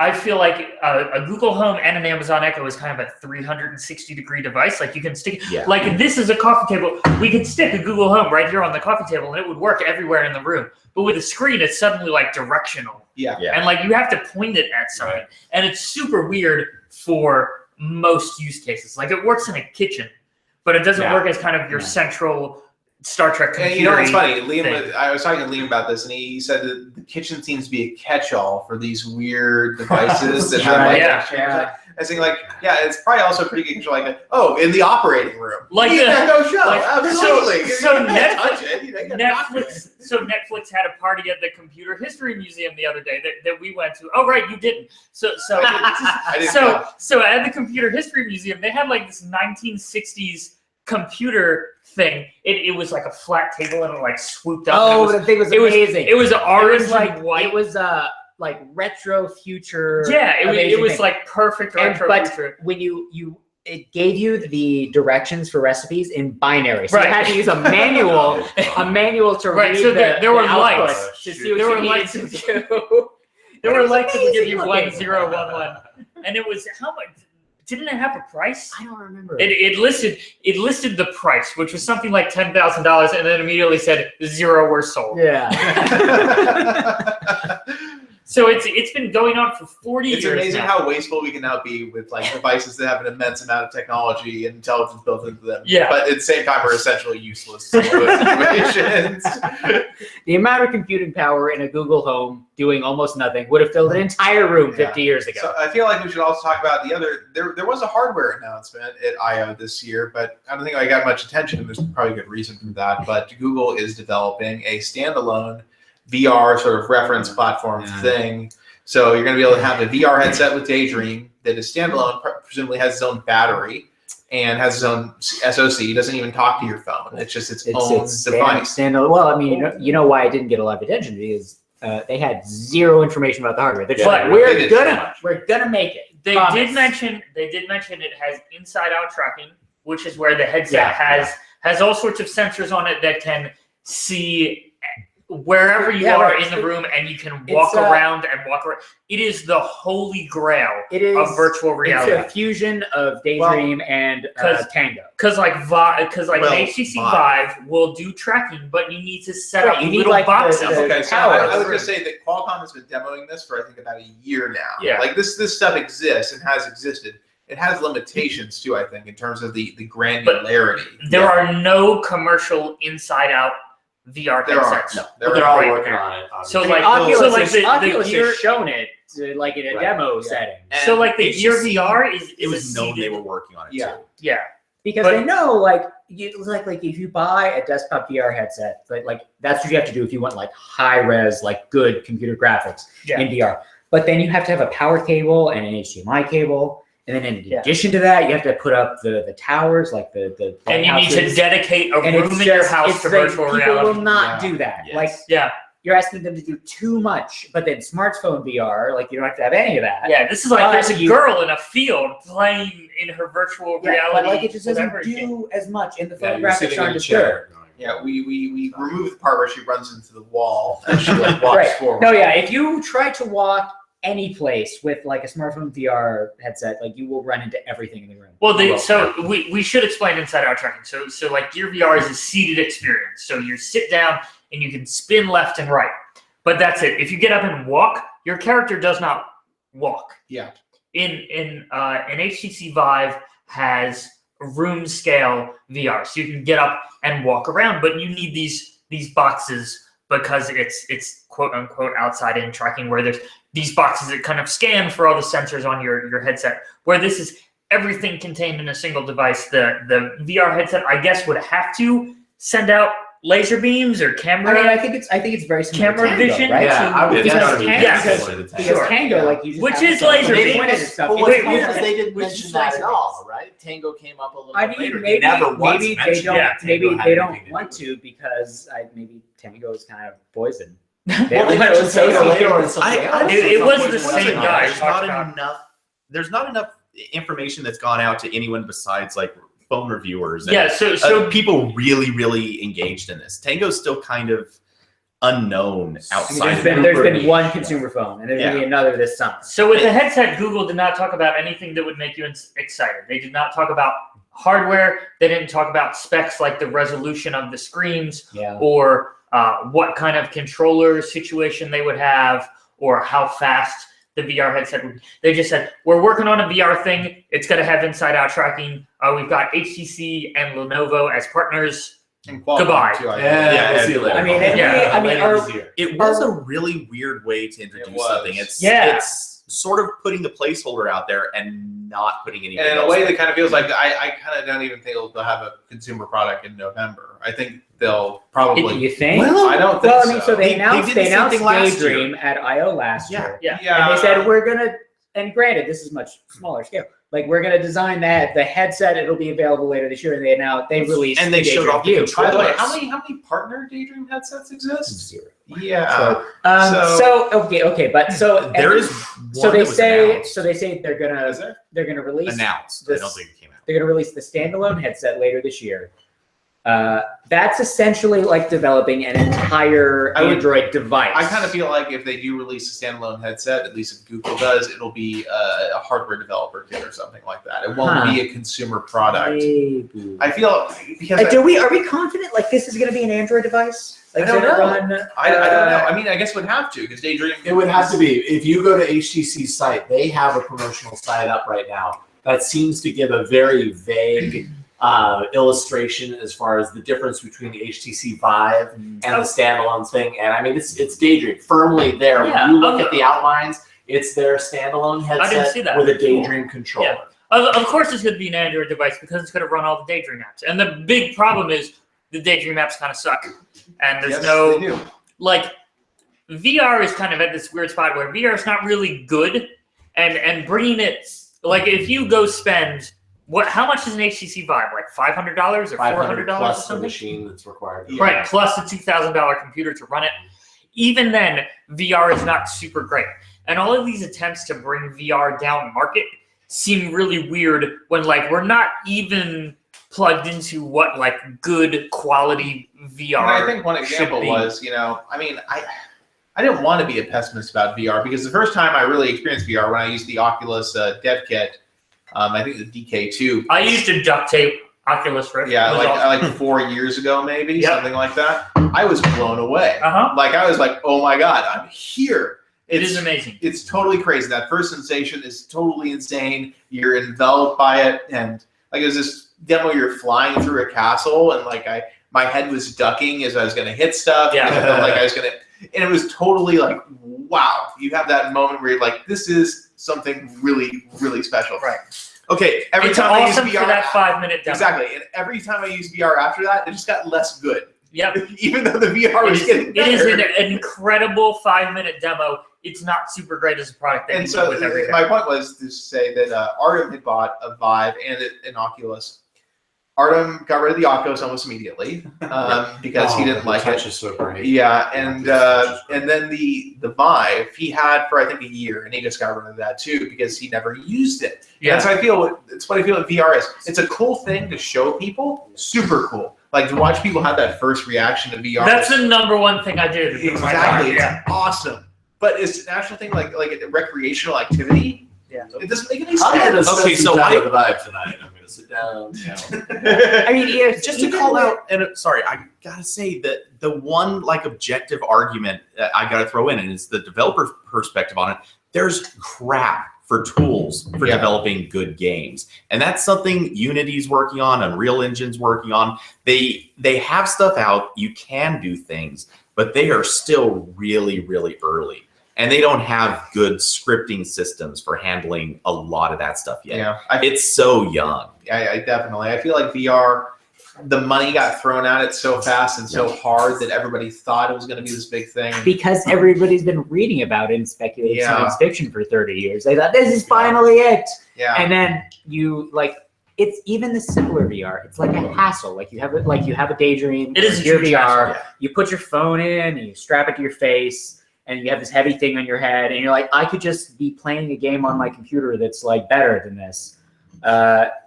I feel like a Google Home and an Amazon Echo is kind of a 360-degree device. Like you can stick, Yeah. like this is a coffee table. We could stick a Google Home right here on the coffee table, and it would work everywhere in the room. But with a screen, it's suddenly like directional, Yeah. Yeah. and like you have to point it at something, and it's super weird for most use cases. Like it works in a kitchen, but it doesn't Yeah. work as kind of your Yeah. central Star Trek And computer. you know what's funny? Liam, thing. I was talking to Liam about this, and he said that the kitchen seems to be a catch-all for these weird devices that have Right. like. Yeah. I think like, yeah, it's probably also pretty good. Like, in the operating room, Like you the- can go show, like- absolutely. so You can't Netflix- touch it. You know, you gotta knock it. Netflix had a party at the Computer History Museum the other day that we went to. Oh, right, you didn't. I didn't know. So at the Computer History Museum, they had like this 1960s computer thing. It was like a flat table and it like swooped up. Oh, and the thing was it was- amazing. it was orange like and white. It was like retro future. Yeah, it amazing was thing. like perfect And- retro but future. when it gave you the directions for recipes in binary, so Right. you had to use a manual to Right, read so there the were outputs lights. to see what There you were needed lights to in- do. There It were was lights that would give you amazing 1011, and it was how much? Didn't it have a price? I don't remember. It listed the price, which was something like $10,000, and then immediately said 0 were sold. Yeah. So it's been going on for 40 It's years amazing now. how wasteful we can now be with like devices that have an immense amount of technology and intelligence built into them. Yeah. But at the same time, are essentially useless in most situations. The amount of computing power in a Google Home doing almost nothing would have filled an entire room 50 years ago. So I feel like we should also talk about the other. There was a hardware announcement at I/O this year, but I don't think I got much attention, and there's probably a good reason for that. But Google is developing a standalone VR sort of reference platform thing. So you're going to be able to have a VR headset with Daydream that is standalone, presumably has its own battery and has its own SoC. It doesn't even talk to your phone. It's just its own device. Well, I mean, you know why it didn't get a lot of attention because they had zero information about the hardware. They're just But like, they did so much. we're gonna make it. They Promise. did mention it has inside-out tracking, which is where the headset has all sorts of sensors on it that can see wherever you are in the room, and you can walk around and walk around. It is the holy grail of virtual reality. It's a fusion of Daydream and Tango. Because an HTC Vive will do tracking, but you need to set up little boxes. Okay, so towers. I would just say that Qualcomm has been demoing this for I think about a year now. Yeah. Like this stuff exists and has existed. It has limitations too, I think, in terms of the granularity. There are no commercial inside-out VR There are headsets. no. But they're all working on it. So obviously. like, Oculus the has shown it like in a demo setting. so like the Gear HTC, VR is It was a known they seated- were working on it Yeah. too. Yeah. Because they know, like if you buy a desktop VR headset, like that's what you have to do if you want like high res, like good computer graphics in VR. But then you have to have a power cable and an HDMI cable, and then in addition to that, you have to put up the towers, like the And you need to houses. dedicate a And room it's in your just- house it's to like virtual people reality. will not Yeah. do that. Yes. Like Yeah. you're asking them to do too much. But then smartphone VR, like you don't have to have any of that. Yeah, this is like But there's a girl in a field playing in her virtual Yeah, reality. but like it just doesn't whatever game. do as much, and the Yeah, phone you're graphics sitting aren't in a as chair. good. Yeah, we removed the part where she runs into the wall and she like walks Right. forward. No, yeah. If you try to walk any place with like a smartphone VR headset, like you will run into everything in the room. Well, we should explain inside out tracking. So like Gear VR is a seated experience. So you sit down and you can spin left and right. But that's it. If you get up and walk, your character does not walk. Yeah. In an HTC Vive has room scale VR, so you can get up and walk around, but you need these boxes because it's quote unquote outside in tracking, where there's these boxes that kind of scan for all the sensors on your headset, where this is everything contained in a single device. The VR headset, I guess, would have to send out laser beams or camera. I think it's very similar camera to Tango, vision. right? Yeah, I would because think because Tango, like you just Which have is something laser pointed beams. and stuff. But You what's can funny do is that. they didn't Which mention is that laser at all, right? Tango came up a little I bit mean, later. maybe Never once they mentioned don't. that Maybe Tango had they anything don't to want do to because maybe Tango is kind of poison. with it. Well, they mentioned Tango later on something else. It was the Something same else. guy. There's not enough information that's gone out to anyone besides like phone reviewers. And, Yeah, so people really engaged in this. Tango's still kind of unknown outside. There's been one consumer phone, and there's going to be another this summer. So with the headset, Google did not talk about anything that would make you excited. They did not talk about hardware. They didn't talk about specs like the resolution of the screens, or what kind of controller situation they would have, or how fast the VR headset would. They just said, we're working on a VR thing. It's going to have inside-out tracking. We've got HTC and Lenovo as partners. Goodbye. We'll see you later. I mean, it was a really weird way to introduce something. It's sort of putting the placeholder out there and not putting anything And in a else way there. that kind of feels like I kind of don't even think they'll have a consumer product in November. I think they'll probably. You think? Well, I don't think Well, I mean, so they They announced did the same thing last Daydream at I/O last year. Yeah. And they said, we're going to, and granted, this is much smaller scale, like we're going to design the headset, it'll be available later this year, and they released and they showed off the View. By the way, controllers. how many partner Daydream headsets exist? 0. Yeah. But there is so one they that was say announced. they're Is there? gonna release announced. this- I don't think it came out. they're gonna release the standalone headset later this year. That's essentially like developing an entire Android device. I kind of feel like if they do release a standalone headset, at least if Google does, it'll be a hardware developer kit or something like that. It won't be a consumer product. Maybe. I feel because Are we confident like this is gonna be an Android device? Like, I don't is it know. run, I don't know. I mean, I guess it would have to because Daydream. It would have to be. If you go to HTC's site, they have a promotional site up right now that seems to give a very vague illustration as far as the difference between the HTC Vive and the standalone thing. And I mean, it's Daydream firmly there. Yeah, When you look at the outlines, it's their standalone headset see that. with a Daydream controller. Yeah. Of course, it's going to be an Android device because it's going to run all the Daydream apps. And the big problem is the Daydream apps kind of suck. And there's Yes, they do. like, VR is kind of at this weird spot where VR is not really good. And bringing it, like, if you go spend, how much is an HTC Vive? Like $500 or $400 or plus the something? machine that's required. Yeah. Right, plus a $2,000 computer to run it. Even then, VR is not super great. And all of these attempts to bring VR down market seem really weird when, like, we're not even plugged into what, like, good quality VR And I think one should example be. was, I mean, I didn't want to be a pessimist about VR because the first time I really experienced VR when I used the Oculus dev kit, I think the DK2. I used to duct tape Oculus Rift. Yeah, It was awesome. like 4 years ago, maybe Yep. something like that. I was blown away. Like I was like, oh my god, I'm here. It is amazing. It's totally crazy. That first sensation is totally insane. You're enveloped by it, and like it was this demo. You're flying through a castle, and like my head was ducking as I was going to hit stuff. Yeah. And I felt like I was going to, and it was totally like, wow. You have that moment where you're like, this is something really, really special. Right. Okay. Every It's time awesome I use VR, for that 5-minute demo. exactly, and every time I use VR after that, it just got less good. Yep. Even though the VR was getting better. It is an incredible 5-minute demo. It's not super great as a product that And you so do with everything. my point was to say that Artem had bought a Vive and an Oculus. Artem got rid of the Oculus almost immediately because he didn't like it. Is so great. Yeah, and then the Vive he had for I think a year, and he just got rid of that too because he never used it. Yeah. And so I feel it's what I feel like VR is. It's a cool thing to show people, super cool. Like to watch people have that first reaction to VR. That's the number one thing I do. To my Exactly, car. it's awesome. But it's an actual thing like a recreational activity. Yeah. It doesn't make any I'm gonna sense. spend Okay, some so time I- with the Vive tonight. I'm gonna sit down. I mean, Just to call out, and sorry, I gotta say that the one like objective argument that I gotta throw in, and it's the developer perspective on it. There's crap for tools for developing good games. And that's something Unity's working on, Unreal Engine's working on. They have stuff out, you can do things, but they are still really, really early. And they don't have good scripting systems for handling a lot of that stuff yet. Yeah, it's so young. I definitely. I feel like VR, the money got thrown at it so fast and so hard that everybody thought it was going to be this big thing. Because everybody's been reading about it and speculating science fiction for 30 years. They thought, this is finally it. Yeah. And then you like, it's even the simpler VR. It's like a hassle. Like you have a daydream. It is your VR. hassle. You put your phone in and you strap it to your face. And you have this heavy thing on your head, and you're like, I could just be playing a game on my computer that's like better than this,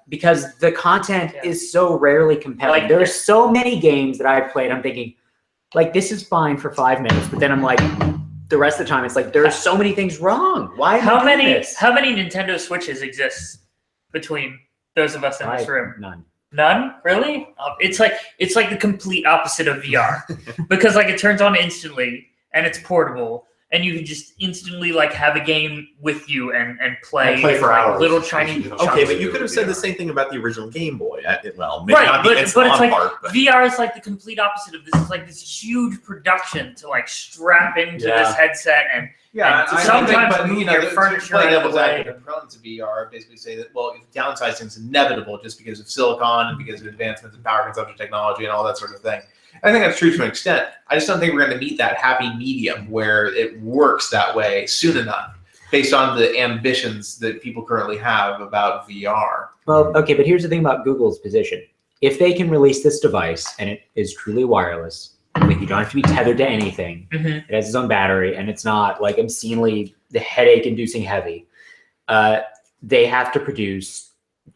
because the content is so rarely compelling. Like, there are so many games that I've played. I'm thinking, like, this is fine for 5 minutes, but then I'm like, the rest of the time, it's like there are so many things wrong. Why? How many Nintendo Switches exist between those of us in this room? None. None? Really? It's like the complete opposite of VR, because like it turns on instantly. And it's portable, and you can just instantly like have a game with you and play for like, hours. little shiny. Okay, but you could have said the same thing about the original Game Boy. Well, maybe Right, not the but it's on like part, but VR is like the complete opposite of this. It's like this huge production to like strap into this headset and Yeah, and I sometimes don't think, but move you know, your to furniture play out of devil's the way. advocate, proponents of VR basically say that downsizing is inevitable just because of silicon and because of advancements in power consumption technology and all that sort of thing. I think that's true to an extent. I just don't think we're going to meet that happy medium where it works that way soon enough, based on the ambitions that people currently have about VR. Well, okay, but here's the thing about Google's position. If they can release this device and it is truly wireless, like you don't have to be tethered to anything, it has its own battery, and it's not like obscenely the headache-inducing heavy, they have to produce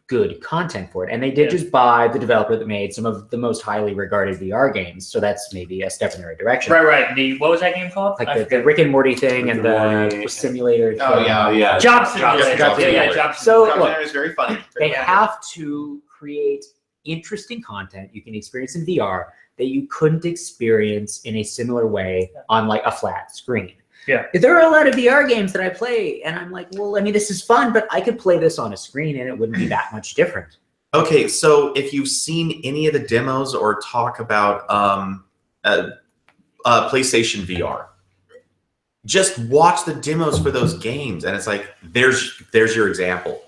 good content for it. And they did just buy the developer that made some of the most highly regarded VR games, so that's maybe a step in the right direction. Right. What was that game called? Like the Rick and Morty thing and the simulator thing. Oh, yeah. Job Simulator. Job Simulator. Job So, Simulator. look, It's very funny. they have to create interesting content you can experience in VR that you couldn't experience in a similar way on like a flat screen. Yeah. There are a lot of VR games that I play and I'm like, well, I mean, this is fun, but I could play this on a screen and it wouldn't be that much different. okay, so if you've seen any of the demos or talk about PlayStation VR, just watch the demos for those games, and it's like there's your example.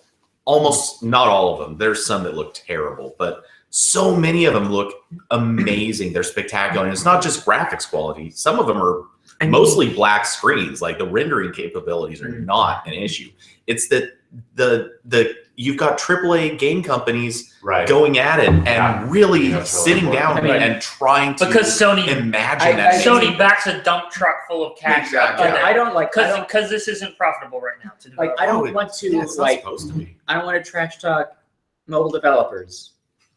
Almost not all of them. There's some that look terrible, but so many of them look amazing. They're spectacular, and it's not just graphics quality. Some of them are mostly black screens. Like the rendering capabilities are not an issue. It's that the you've got AAA game companies going at it and really sitting down and trying to because Sony imagine that. Sony backs a dump truck full of cash. Exactly. I don't like because this isn't profitable right now. To like I don't want to it's not like supposed to be. I don't want to trash talk mobile developers,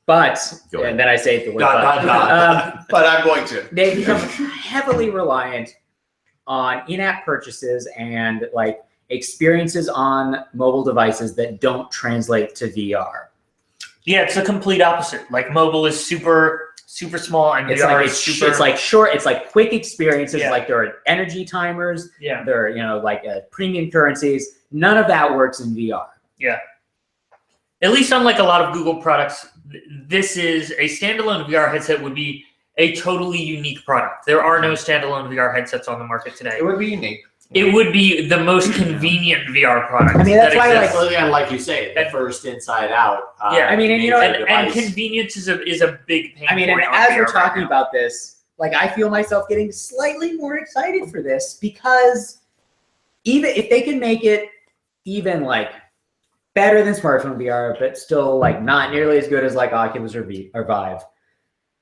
but Go ahead. and then I say the word But I'm going to. they become heavily reliant on in-app purchases and like experiences on mobile devices that don't translate to VR. Yeah, it's a complete opposite. Like mobile is super small and It's VR like is super. it's like short. It's like quick experiences. Yeah. Like there are energy timers. Yeah. There are like premium currencies. None of that works in VR. Yeah. At least unlike a lot of Google products, this is a standalone VR headset would be a totally unique product. There are no standalone VR headsets on the market today. It would be unique. It would be the most convenient VR product. I mean, that's why, exists. And like you say, the first Inside Out. Yeah, I mean, and you know, and convenience is a big pain. I mean, and point on as VR we're right talking now. about this, like I feel myself getting slightly more excited for this because even if they can make it even like better than smartphone VR, but still like not nearly as good as like Oculus or Vive,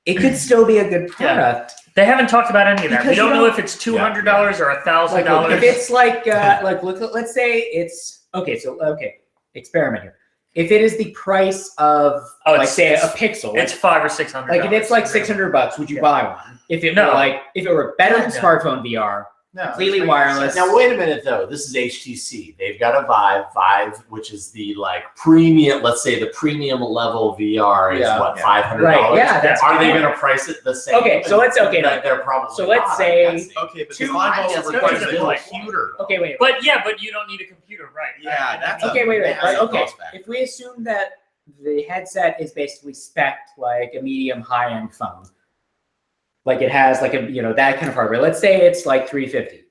it could still be a good product. They haven't talked about any of that. Because We don't you know don't- if it's $200 or $1,000. Like, look, if it's like let's say it's okay. Experiment here. If it is the price of like say a Pixel, it's $500 or $600. like if it's like $600, would you buy one? If it were better than No. smartphone VR, No, completely it's wireless. Now wait a minute though. This is HTC. They've got a Vive, which is the like premium. Let's say the premium level VR is what $500. Right. Yeah. That's Are they going to price it the same? Okay, so let's They're probably. so let's not, say- I'm guessing. Okay, but the Two Vive ideas, also no, requires it's a like- computer. Okay, wait. But you don't need a computer, right? Yeah, that's Okay, wait. massive Okay, cost factor. if we assume that the headset is basically spec'd like a medium high-end phone, like it has like a that kind of hardware. Let's say it's like $350,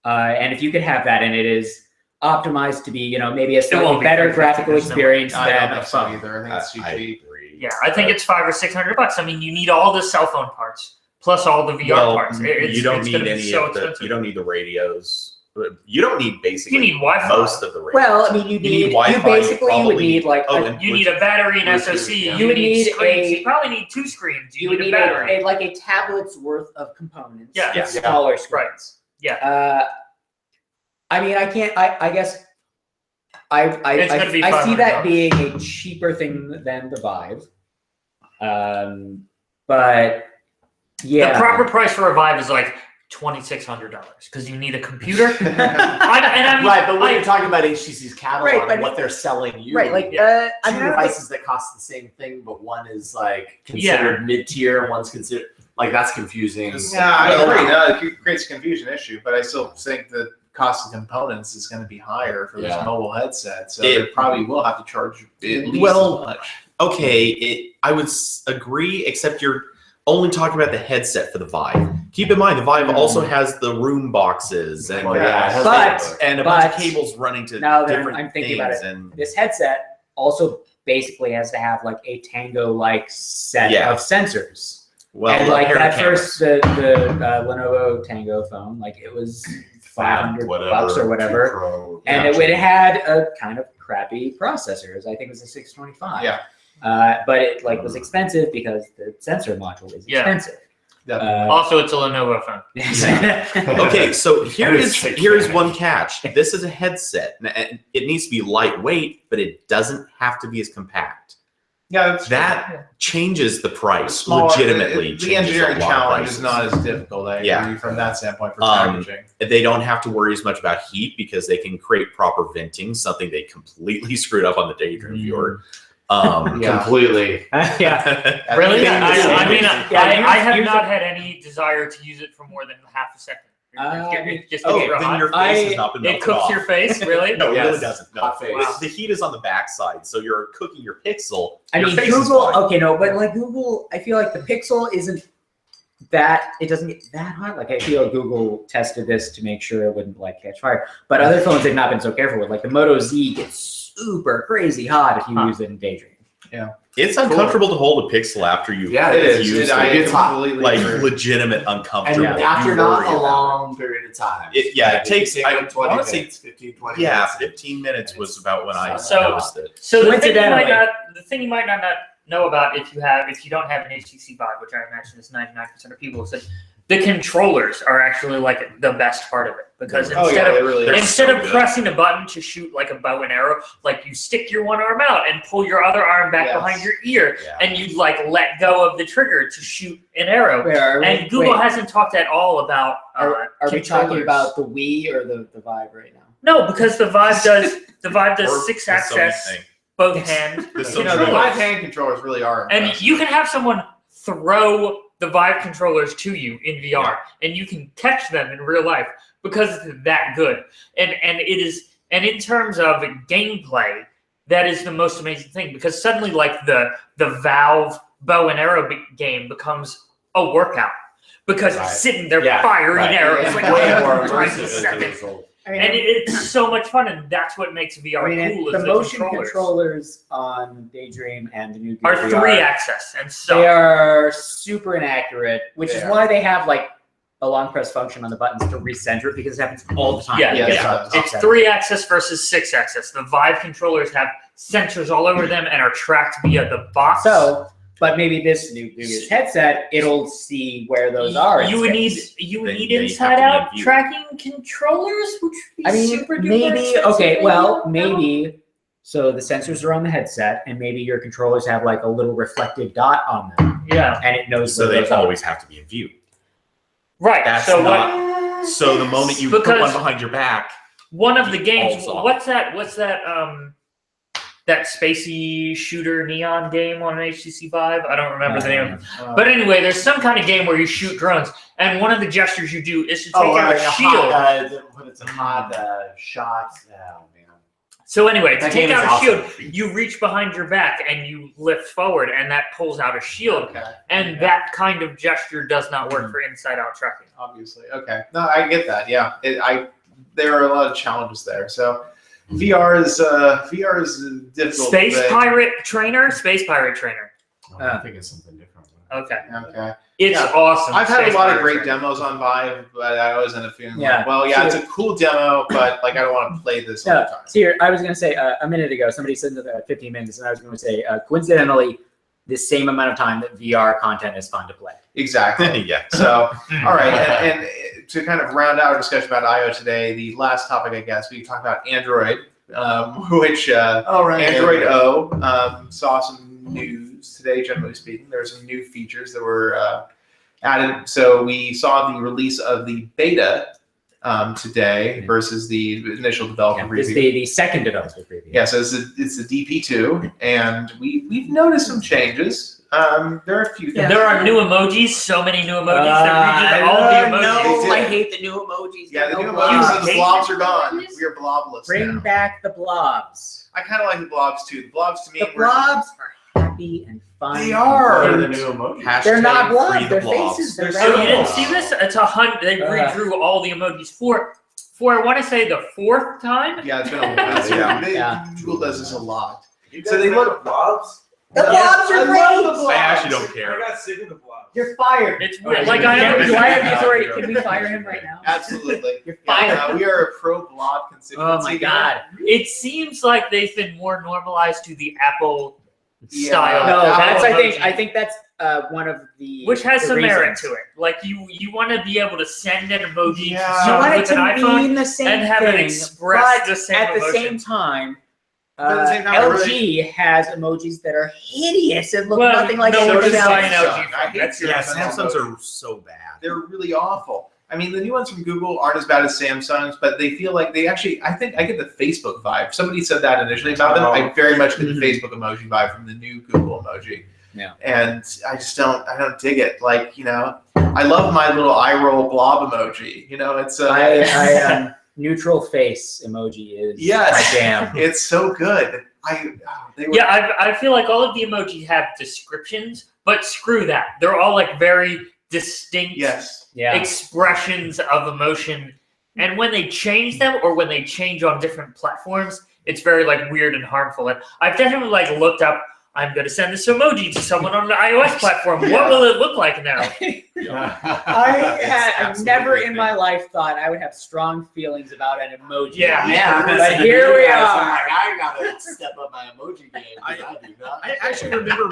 and if you could have that, and it is optimized to be maybe a slightly won't be better $350, graphical there's no experience I than don't a think so phone. either. I think it's too I cheap. agree. Yeah, I think it's $500 or $600. I mean, you need all the cell phone parts plus all the VR parts. You don't it's need gonna be any so of the. expensive. You don't need the radios. You don't need basically. You need Wi-Fi. most of the radios. Well, I mean, you need you Wi-Fi, basically you would probably- need like and You need a battery and Bluetooth, SoC. yeah. You would need screens. a- You probably need 2 screens. you You would need a battery. like a tablet's worth of components. Yeah. with Yeah. smaller screens. Yeah. I mean, I can't. I guess. It's gonna be I see that $500. being a cheaper thing than the Vive. But yeah, The proper price for a Vive is like $2,600 because you need a computer. I mean, Right, but when you're talking about HTC's catalog Right, but- and what they're selling you, right. Like, Yeah. I two mean, I don't think- devices that cost the same thing, but one is like considered mid-tier, and one's considered like that's confusing. Yeah, I agree. No, it creates a confusion issue, but I still think the cost of components is going to be higher for this Yeah. mobile headset, so It- they probably will have to charge at least Well, as much. Okay, I would agree, except you're only talking about the headset for the Vive. Keep in mind, the Vive also has the room boxes and Well, yeah, it has But- that. and a bunch of But- cables running to Now that different I'm thinking things. about it, And this headset also basically has to have like a Tango-like set Yeah. of sensors. well, and a like pair of that cameras. first, the Lenovo Tango phone, like it was $500 or whatever, Pro. and it had a kind of crappy processor. I think it was a 625. Yeah. But it like was expensive because the sensor module is Yeah. expensive. Also, it's a Lenovo phone. Okay, so here's It's one catch. This is a headset. And it needs to be lightweight, but it doesn't have to be as compact. Yeah, that's That changes the price smaller- legitimately. The changes engineering a lot of challenge is prices. not as difficult. I Yeah. agree from that standpoint for Um, packaging. They don't have to worry as much about heat because they can create proper venting, something they completely screwed up on the Daydream viewer. Yeah. Completely. Yeah. Really? Yeah. I mean, Yeah, I have use not it. had any desire to use it for more than half a second. It just Oh, gets real then hot. your face has not been It melted cooks off. your face, really? No, it Yes. really doesn't. No. Hot face. Wow. The heat is on the backside, so you're cooking your pixel. I Your mean, face is Google. fine. Okay, no, but like Google, I feel like the Pixel isn't that. It doesn't get that hot. Like I feel Google tested this to make sure it wouldn't like catch fire. But other phones they've not been so careful with. Like the Moto Z gets super crazy hot if you use it in Daydream. It's uncomfortable to hold a pixel after you. Yeah, It it is. use I It's hot. completely like agree. legitimate And uncomfortable. after You not worry a about long period of time. It takes. I 20 want to say, minutes, 15, 20 yeah, minutes. 15 minutes was about when I So- noticed it. So the thing you Coincidentally. might not know about if you don't have an HTC Vive, which I imagine is 99% of people, is that the controllers are actually like the best part of it because Oh yeah, they really. They're are. instead so of good. pressing a button to shoot like a bow and arrow, like you stick your one arm out and pull your other arm back Yes. behind your ear, Yeah. and you like let go of the trigger to shoot an arrow. Wait, are we, And Google wait, hasn't talked at all about are we talking controllers. about the Wii or the Vive right now? No, because the Vive does Or 6 the Sony axis, thing. both Yes. hand The You Sony know, the thing. Vive hand controllers really are. And impressive. you can have someone throw the Vive controllers to you in VR, and you can catch them in real life because it's that good. And in terms of gameplay, that is the most amazing thing because suddenly, like the Valve bow and arrow game becomes a workout because Right. it's sitting there Yeah, firing right. arrows Yeah. like Way more every immersive as a second. result. I mean, And it's so much fun, and that's what makes VR I mean, cool. the is motion controllers controllers on Daydream and the new are VR 3-axis, and so They are super inaccurate, which is Yeah. why they have like a long press function on the buttons to recenter it because it happens all the time. Yeah, It gets yeah. upset. it's 3-axis versus 6-axis. The Vive controllers have sensors all over them and are tracked via the box. So, but maybe this new Google's headset, it'll see where those are. in You would need space. They have to inside be out in view. tracking controllers, which would be I mean, super duper maybe expensive, okay. Well, No? maybe. So the sensors are on the headset, and maybe your controllers have like a little reflected dot on them, Yeah, and it knows So where they those are. always have to be in view. right. That's so not- what? So the moment you put one behind your back, one of the games. Also. What's that? That spacey shooter neon game on an HTC Vive? I don't remember the name. But anyway, there's some kind of game where you shoot drones, and one of the gestures you do is to take out a shield. But it's a hot shot. Oh, man. So anyway, to That take game out is a awesome. shield, you reach behind your back and you lift forward, and that pulls out a shield. Okay. And that kind of gesture does not work for inside-out tracking. Obviously. Okay. No, I get that. Yeah. There are a lot of challenges there. So VR is difficult. Space Pirate Trainer. Oh, I think it's something different. Okay. Okay. It's awesome. I've had Space a lot of Pirate great Trainer. demos on Vive, but I always end up feeling Yeah. like, well, yeah, it's a cool demo, but like I don't want to play this all the time. See, I was going to say a minute ago, somebody said that 15 minutes, and I was going to say, coincidentally, the same amount of time that VR content is fun to play. Exactly. yeah. So, all right, and to kind of round out our discussion about I/O today, the last topic, I guess, we talked about Android, which Android O saw some news today. Generally speaking, there were some new features that were added. So we saw the release of the beta today versus the initial developer This is preview. the second developer preview. Yeah, so it's the DP2, and we've noticed some changes. There are a few things. There are new emojis, so many new emojis that redo all the emojis. No, I hate the new emojis. Yeah, the new blobs. emojis, so the blobs are gone. We are blobless Bring now. back the blobs. I kind of like the blobs too. The blobs to me The blobs are happy and fun. They are. What are the new emojis? They're not blobs. Free the They're blobs. faces. They're Oh, you didn't round. see this? It's 100. They redrew all the emojis for I want to say the fourth time. Yeah, it's been a while. Yeah. Yeah. Google does this a lot. You So they guys look- like the blobs? The blobs are I love the great. blobs. I actually don't care. I got sick of the blobs. You're fired. It's Oh, weird. Like you I can't am. Do I have the Yeah. authority? Can we fire him right now? Absolutely. You're Yeah, fired. we are a pro blob constituency. Oh my god. It seems like they've been more normalized to the Apple Yeah. style. No, that's emoji, I think that's one of the which has the some merit reasons. to it. Like you want to be able to send an emoji Yeah. to You someone want it with an to iPhone mean the same and have thing, it express but the same at the emotion. same time, But at the same time, LG has emojis that are hideous and look Well, nothing like no, anything we're just else. buying LG I phone. hate That's Yeah, Samsung Samsungs emojis. are so bad. They're really awful. I mean, the new ones from Google aren't as bad as Samsung's, but they feel like they actually, I think I get the Facebook vibe. Somebody said that initially about them. I very much get the Facebook emoji vibe from the new Google emoji. Yeah. And I just don't dig it. Like, I love my little eye roll blob emoji. It's I neutral face emoji is Yes. my jam. it's so good. Yeah, I feel like all of the emojis have descriptions, but screw that. They're all like very distinct Yes. Yeah. expressions of emotion. And when they change them or when they change on different platforms, it's very like weird and harmful. And I've definitely like looked up, I'm going to send this emoji to someone on an iOS platform. What will it look like now? I've never in my life thought I would have strong feelings about an emoji. Yeah. But here we are. I gotta step up my emoji game. I do not. I actually remember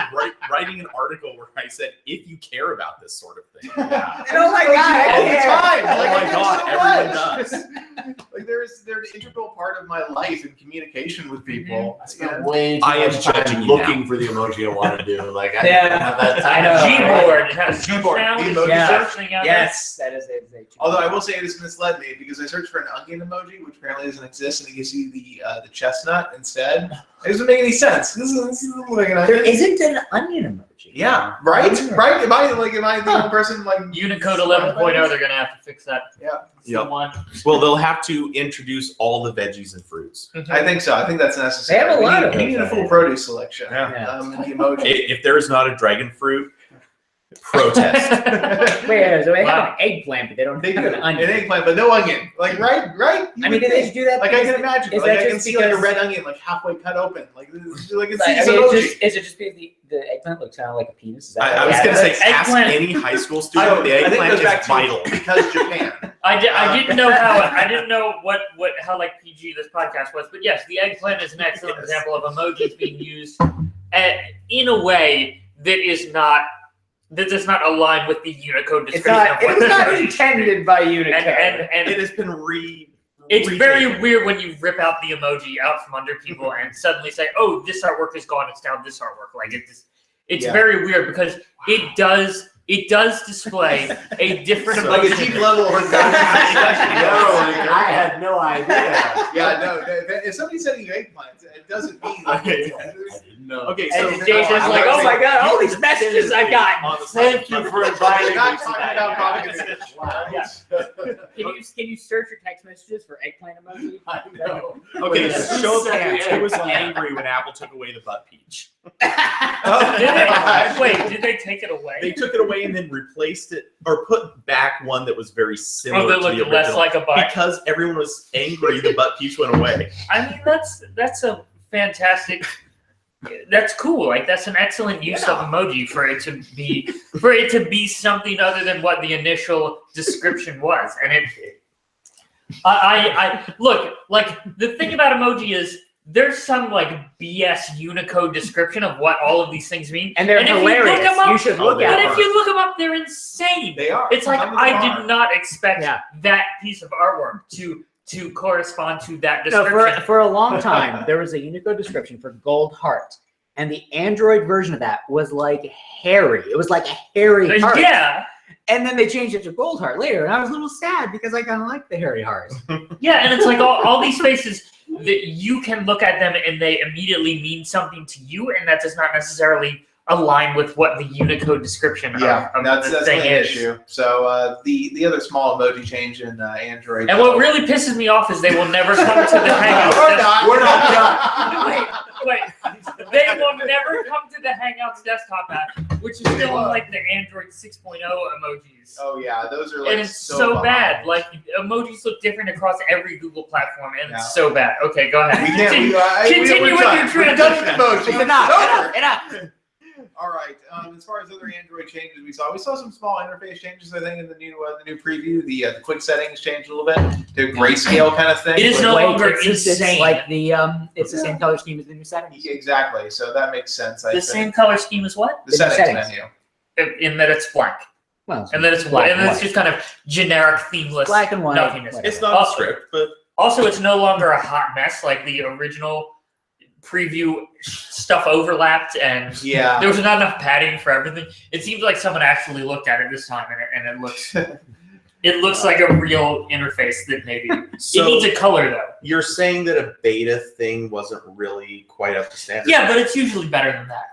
writing an article where I said, if you care about this sort of thing. Yeah. Oh my God, I all the care. time. Oh Like, my I do God, so everyone much. does. Like they're an integral part of my life and communication with people. I spend way too I am much time judging you looking for the emoji I want to do. Like, I Yeah, don't have that time. I know. Gboard. It has Gboard. now. Emoji Yeah. Search thing out there. Yes, that is a Although I will say this misled me because I searched for an onion emoji, which apparently doesn't exist, and it gives you the chestnut instead. It doesn't make any sense. This doesn't look like an There onion. isn't an onion emoji. Yeah, right. Right. Am I the only person like Unicode 11.0, they're going to have to fix that. Yeah. Yep. One. Well, they'll have to introduce all the veggies and fruits. I think so. I think that's necessary. They have a We lot need- of We need a those full already. produce selection. Yeah. And the emoji. If there is not a dragon fruit, protest. Wait, so they have Wow. an eggplant, but they don't They have do an an onion. eggplant, but no onion. Like right. I mean, did they just do that? Like I because- can imagine. Is Like that I can just see like a because- red onion like halfway cut open. Like it's Like, it's I an mean, emoji. is it just because the eggplant looks kind of like a penis? Is that I why was they going to have say, it? ask Eggplant. any high school I student. The think it eggplant goes is back to vital. because Japan. I didn't know how like PG this podcast was, but yes, the eggplant is an excellent Yes. example of emojis being used in a way that does not align with the Unicode It's description. not. of what It was not emoji intended by should be. Unicode. And It has been it's very retaken. weird when you rip out the emoji out from under people and suddenly say, "Oh, this artwork is gone. It's now this artwork." Like it's Yeah. very weird because it does it does display a different So, like a emoji. deep level of I had no idea. Yeah, no. If somebody's sending you eggplants, it doesn't mean like. I didn't know. Okay, so And Jason's like, oh my god, all these messages I've gotten. Thank you for inviting me. We're not talking about propaganda. Can you search your text messages for eggplant emoji? I know. okay, But it's show of so hands. Who was sad. angry when Apple took away the butt peach? Did they take it away? They took it away and then replaced it, or put back one that was very similar Or they to the looked original. less like a butt? Because everyone was angry, the butt peach went away. I mean, that's a fantastic. That's cool. Like that's an excellent use of emoji for it to be something other than what the initial description was. And I look, like the thing about emoji is there's some like BS Unicode description of what all of these things mean, And they're if you look hilarious. them up- You should Oh, look they at But them. if you look them up, they're insane. They are. It's like Some of them I are. did not expect Yeah. that piece of artwork to correspond to that No, description. for a long time, there was a Unicode description for Gold Heart. And the Android version of that was like hairy. It was like a hairy heart. Yeah, And then they changed it to Gold Heart later. And I was a little sad because I kind of like the hairy heart. yeah, and it's like all these faces that you can look at them and they immediately mean something to you, and that does not necessarily align with what the Unicode description Yeah, of that's the an thing is. issue. So the other small emoji change in Android. And what really pisses me off is they will never come to the Hangouts. We're not. We're not done. Wait, they will never come to the Hangouts desktop app, which is still on like the Android 6.0 emojis. Oh yeah, those are like And it's so bad. behind. Like emojis look different across every Google platform, and Yeah. it's so bad. Okay, go ahead. We can't. Continue We're with done. your We're done transition. with emojis. It's enough. Over. Enough. All right. As far as other Android changes, we saw some small interface changes. I think in the new preview, the quick settings changed a little bit. The grayscale kind of thing. It is no Wait, longer it's just- insane. It's like it's the same color scheme as the new settings. Exactly. So that makes sense. I The think. same color scheme as what? The settings settings. menu. In that it's black, Well, and then it's black and then it's white. just kind of generic, themeless Black and white. nothingness. whatever. It's not a script, but Also, it's no longer a hot mess like the original preview. Stuff overlapped, and Yeah. there was not enough padding for everything. It seems like someone actually looked at it this time, and it looks it looks like a real interface that maybe it so needs a color though. you're saying that a beta thing wasn't really quite up to standard. Yeah, but it's usually better than that.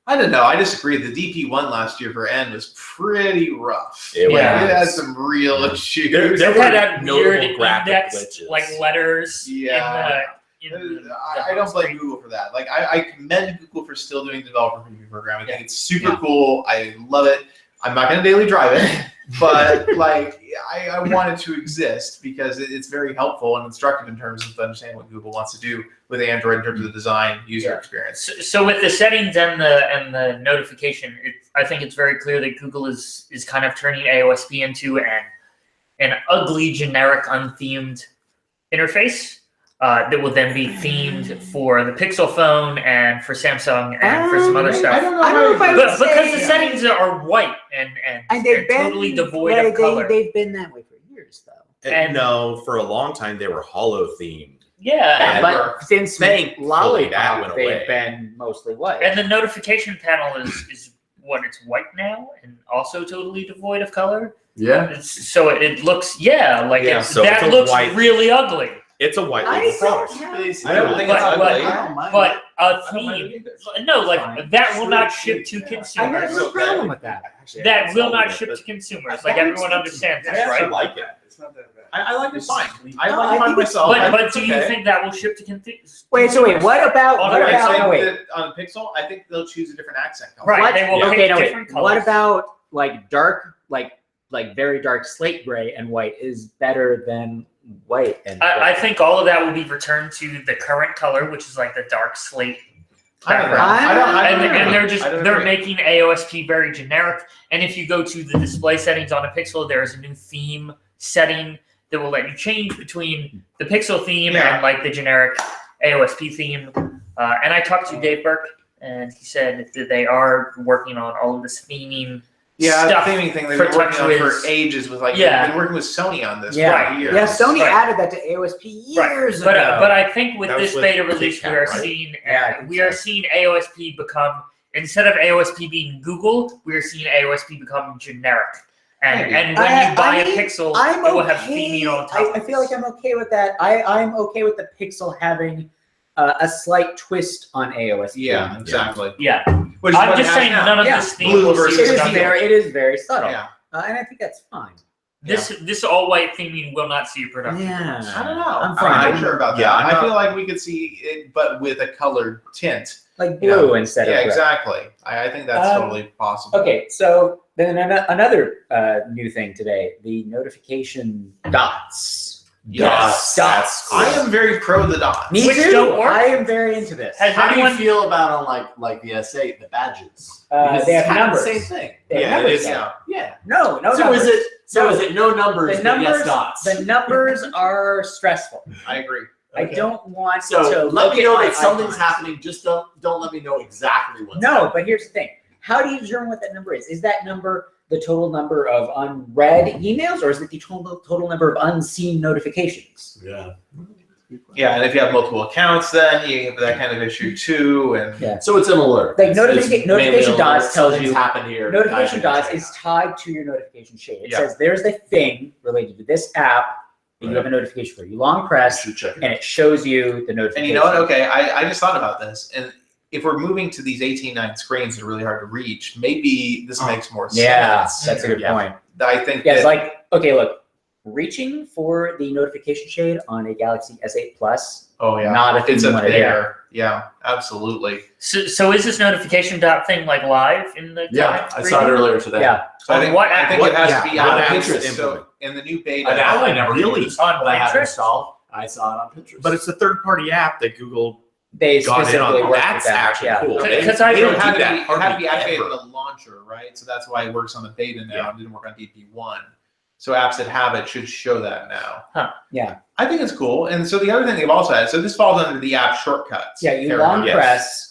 I don't know. I disagree. The DP1 last year for N was pretty rough. It Yeah. It had some real issues. There It were had that notable weird graphic index, glitches. like letters. Yeah. In the I don't blame Google for that. Like I commend Google for still doing developer preview programming. I think it's super cool. I love it. I'm not going to daily drive it, but like I want it to exist because it's very helpful and instructive in terms of understanding what Google wants to do with Android in terms of the design user experience. So with the settings and the notification, I think it's very clear that Google is kind of turning AOSP into an ugly, generic, unthemed interface that will then be themed for the Pixel phone and for Samsung and for some other stuff. I don't know if I would But because say- the settings are white and they've been totally devoid of color. They've been that way for years, though. and- no, for a long time they were hollow themed. Yeah, But since Thankfully, that Lollipop, went they've away. been mostly white. and the notification panel is what, it's white now and also totally devoid of color. Yeah. So it looks that so it's a looks white- really ugly. It's a white I label don't product. have- I don't think it's But- ugly. I don't mind But it. a I don't mind theme, it no, like Fine. that will not ship to I have consumers. no problem with that. That will not ship to consumers. Like everyone understands I this, actually right? like it. It's not that bad. I like it fine. I No, like I it by think it's- myself. But do you think that will ship to consumers? Wait, so wait, what about On what a I about think no, wait. that on Pixel, I think they'll choose a different accent color. Right, What? they will Yeah. pick Okay, no, wait. different colors. What about like dark, like very dark slate gray and white is better than white and I think all of that will be returned to the current color, which is like the dark slate I don't know. background. I don't And know. they're they're making AOSP very generic. And if you go to the display settings on a Pixel, there is a new theme setting that will let you change between the Pixel theme and like the generic AOSP theme. And I talked to Dave Burke, and he said that they are working on all of this theming stuff. The theming thing they've for been working on TouchWiz. for ages with like Yeah. they've been working with Sony on this Yeah. for years. Yeah, Sony Right. added that to AOSP years But ago. but I think with That was this with beta Kit release, Kat, we are right? seeing Yeah, I think we are seeing AOSP become instead of AOSP being Google, we're seeing AOSP become generic. And when you buy a Pixel, it will have theming on top. I feel like I'm okay with that. I'm okay with the Pixel having a slight twist on AOSP. Yeah, exactly. Yeah. Which is I'm what it just has saying now. none of Yeah. this theme Blue will versus see It is production. very subtle. Yeah. And I think that's fine. This all-white theming will not see production. Yeah. I don't know. I'm I'm fine. not sure about that. Yeah, I'm I not- feel like we could see it, but with a colored tint. Like blue instead of Yeah, red. exactly. I think that's totally possible. Okay, so then another new thing today, the notification dots. Yes. Dots. I am very pro the dots. Me Which too. don't work. I am very into this. Has How do you anyone feel about on like the S8, the badges? They Because have it's kind of numbers. the same thing. They have Yeah, it numbers is, now. Yeah. No So numbers. is it no numbers, The but yes numbers, dots? the numbers are stressful. I agree. I don't want So to let look me at know my that something's icons. happening. Just don't let me know exactly what's No, happening. but here's the thing. How do you determine what that number is? Is that number the total number of unread emails, or is it the total number of unseen notifications? Yeah. Yeah, and if you have multiple accounts, then you have that kind of issue too. And Yeah. So it's an alert. Like It's notification mainly an dots alert. tells Something's you- happened here. Notification Guys, dots is tied to your notification shade. It Yeah. says there's the thing related to this app that you have a notification for. You long press, should check it. and it shows you the notification. And you know what? Okay, I just thought about this. And if we're moving to these 18:9 screens that are really hard to reach, maybe this makes more Yeah, sense. that's a good Yeah. point. I think Yeah, it's that, like, okay, look, reaching for the notification shade on a Galaxy S8 Plus, oh yeah, not a thing it's you up want to there. Yeah, absolutely. So is this notification dot thing like live in the Yeah, comment I saw it screen? earlier today. Yeah. So I On think, what I app? think it has to be Yeah, on on Pinterest. Pinterest. So in the new beta, An app I never really? used, On but I have Pinterest? installed. I saw it on Pinterest. But it's a third-party app that Google They got in specifically on. work That's with that. actually Yeah. cool. Because I it don't had do to that be, it had to hardly be activated in ever. the launcher, right? So that's why it works on the beta now. Yeah. It didn't work on DP1. So apps that have it should show that now. Yeah. I think it's cool. And so the other thing they've also had, so this falls under the app shortcuts. Yeah, you area. long Yes. press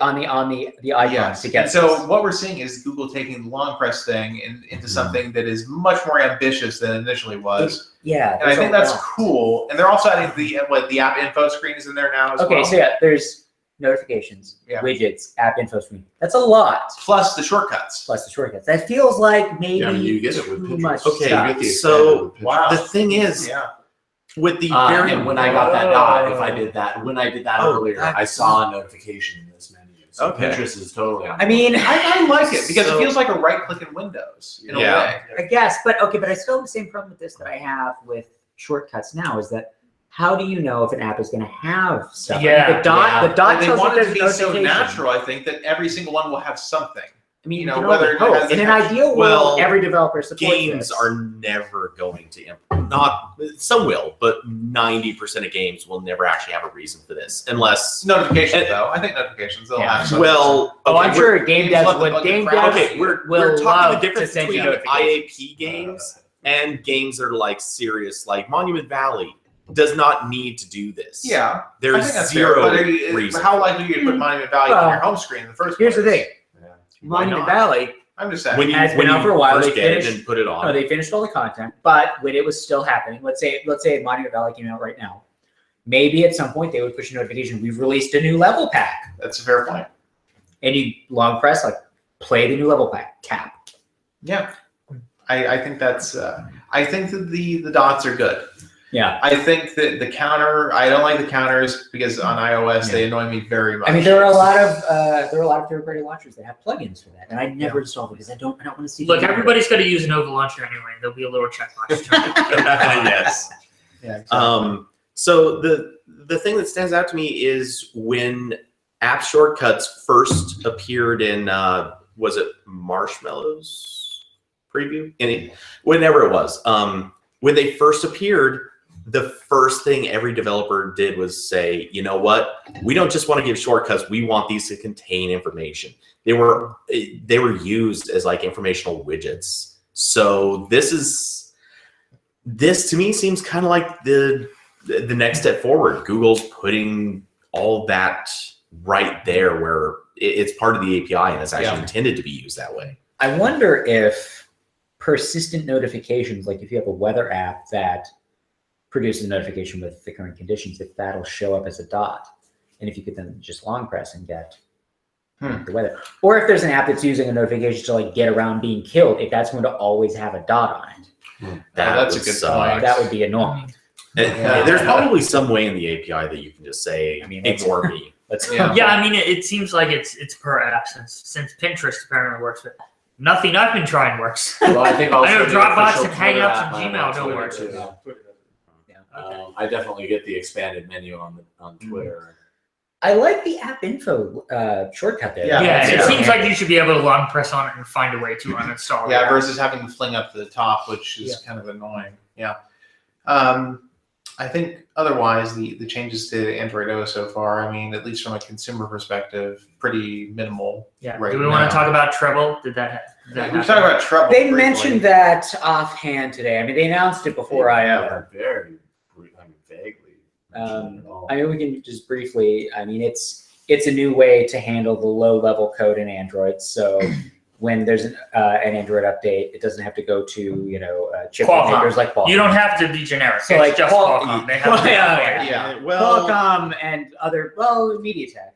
on the icons Yes. to get And so this. what we're seeing is Google taking the long press thing Mm-hmm. into something that is much more ambitious than it initially was. Yeah. And I there's think a that's lot. cool. And they're also adding the app info screen is in there now as Okay, well. so yeah, there's notifications, Yeah. widgets, app info screen. That's a lot. Plus the shortcuts. Plus the shortcuts. That feels like maybe Yeah, I mean, you get it with too Pinterest. much Okay, stuff. You get the so, expanded with Pinterest. Wow. The thing is, Yeah. with the And when I got that dot, if I Oh. did that, when I did that Oh, earlier, I that's- saw a notification in this menu. So Okay. Pinterest is totally on. I mean, I like it because So- it feels like a right click in Windows in Yeah. a way. I guess, but I still have the same problem with this that I have with shortcuts now is that how do you know if an app is going to have stuff? I mean, Yeah, the dot They tells want you it to there's be so notification. natural, I think, that every single one will have something. I mean, you know, can whether only it hope. has In an the- ideal Well, world, every developer supports games this. are never going to not some will, but 90% of games will never actually have a reason for this unless Notifications, though. I think notifications, they'll Yeah. have something. well, Oh, okay, I'm sure game games love devs the would. bug Game crowd. devs okay, we're will talking love the to difference send you between notifications. IAP games and games that are like serious, like Monument Valley does not need to do this. Yeah, I There's think that's zero fair, but are you- reason. how likely are you to put Monument Valley on Well, your home screen in the first Here's place? the thing. Why Monument not? Valley, I'm just saying. When you, has been when out you for a while, first they get it finished- and put it on. no, they finished all the content, but when it was still happening, let's say Monument Valley came out right now, maybe at some point they would push a notification, we've released a new level pack. That's a fair point. And you long press, like, play the new level pack, tap. Yeah, I think that's. I think that the dots are good. Yeah. I think that the counter. I don't like the counters because on iOS they annoy me very much. I mean, there are a lot of third-party launchers that have plugins for that, and I never install them because I don't want to see. Look, them. everybody's got to use Nova Launcher anyway. There'll be a little checkbox. Yes. Yeah. Exactly. So the thing that stands out to me is when app shortcuts first appeared in was it Marshmallows preview? Whenever it was. When they first appeared, the first thing every developer did was say, you know what? We don't just want to give shortcuts. We want these to contain information. They were used as like informational widgets. So this to me seems kind of like the next step forward. Google's putting all that right there where it's part of the API and it's actually intended to be used that way. I wonder if persistent notifications, like if you have a weather app that produces a notification with the current conditions, if that'll show up as a dot, and if you could then just long press and get the weather. Or if there's an app that's using a notification to like get around being killed, if that's going to always have a dot on it, That's a good point. that would be annoying. There's probably some way in the API that you can just say, ignore me. Yeah, I mean, it seems like it's per app since Pinterest apparently works, but nothing I've been trying works. Well, I think also I know the Dropbox official and Hangouts Twitter and app Gmail don't on work. Twitter, too. Okay. I definitely get the expanded menu on Twitter. I like the app info shortcut there. Yeah, it Yeah. seems like you should be able to long press on it and find a way to uninstall it. Yeah, versus having to fling up to the top, which is kind of annoying. Yeah. I think otherwise, the changes to Android O so far, I mean, at least from a consumer perspective, pretty minimal. Yeah. Right Do we now. want to talk about Treble? Did that We happen? talked about trouble. They briefly. mentioned that offhand today. I mean, they announced it before I.O. Very, vaguely. I mean, we can just briefly. I mean, it's a new way to handle the low-level code in Android. So when there's an Android update, it doesn't have to go to chip Qualcomm. makers like Qualcomm. You don't have to be generic. So, It's like, just Qualcomm. They have yeah. Well, Qualcomm and other MediaTek.